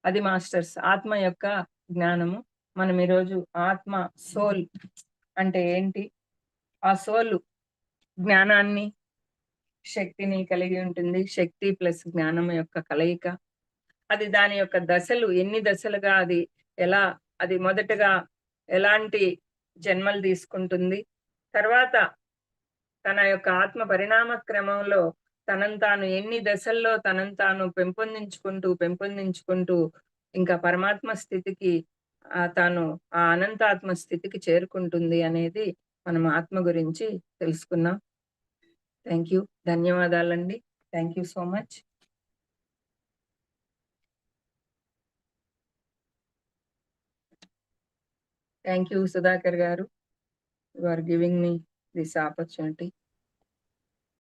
అది మాస్టర్స్ ఆత్మ యొక్క జ్ఞానము. మనం ఈరోజు ఆత్మ, సోల్ అంటే ఏంటి? ఆ సోలు జ్ఞానాన్ని, శక్తిని కలిగి ఉంటుంది. శక్తి ప్లస్ జ్ఞానం యొక్క కలయిక. అది దాని యొక్క దశలు ఎన్ని దశలుగా ఎలా అది మొదటగా ఎలాంటి జన్మలు తీసుకుంటుంది. తర్వాత తన యొక్క ఆత్మ పరిణామ క్రమంలో తనను తాను ఎన్ని దశల్లో తనను తాను పెంపొందించుకుంటూ ఇంకా పరమాత్మ స్థితికి తాను ఆ అనంతాత్మ స్థితికి చేరుకుంటుంది అనేది మనం ఆత్మ గురించి తెలుసుకున్నాం. Thank you. ధన్యవాదాలండి. Thank you so much. Thank you Sudhakar గారు. You are giving me this opportunity.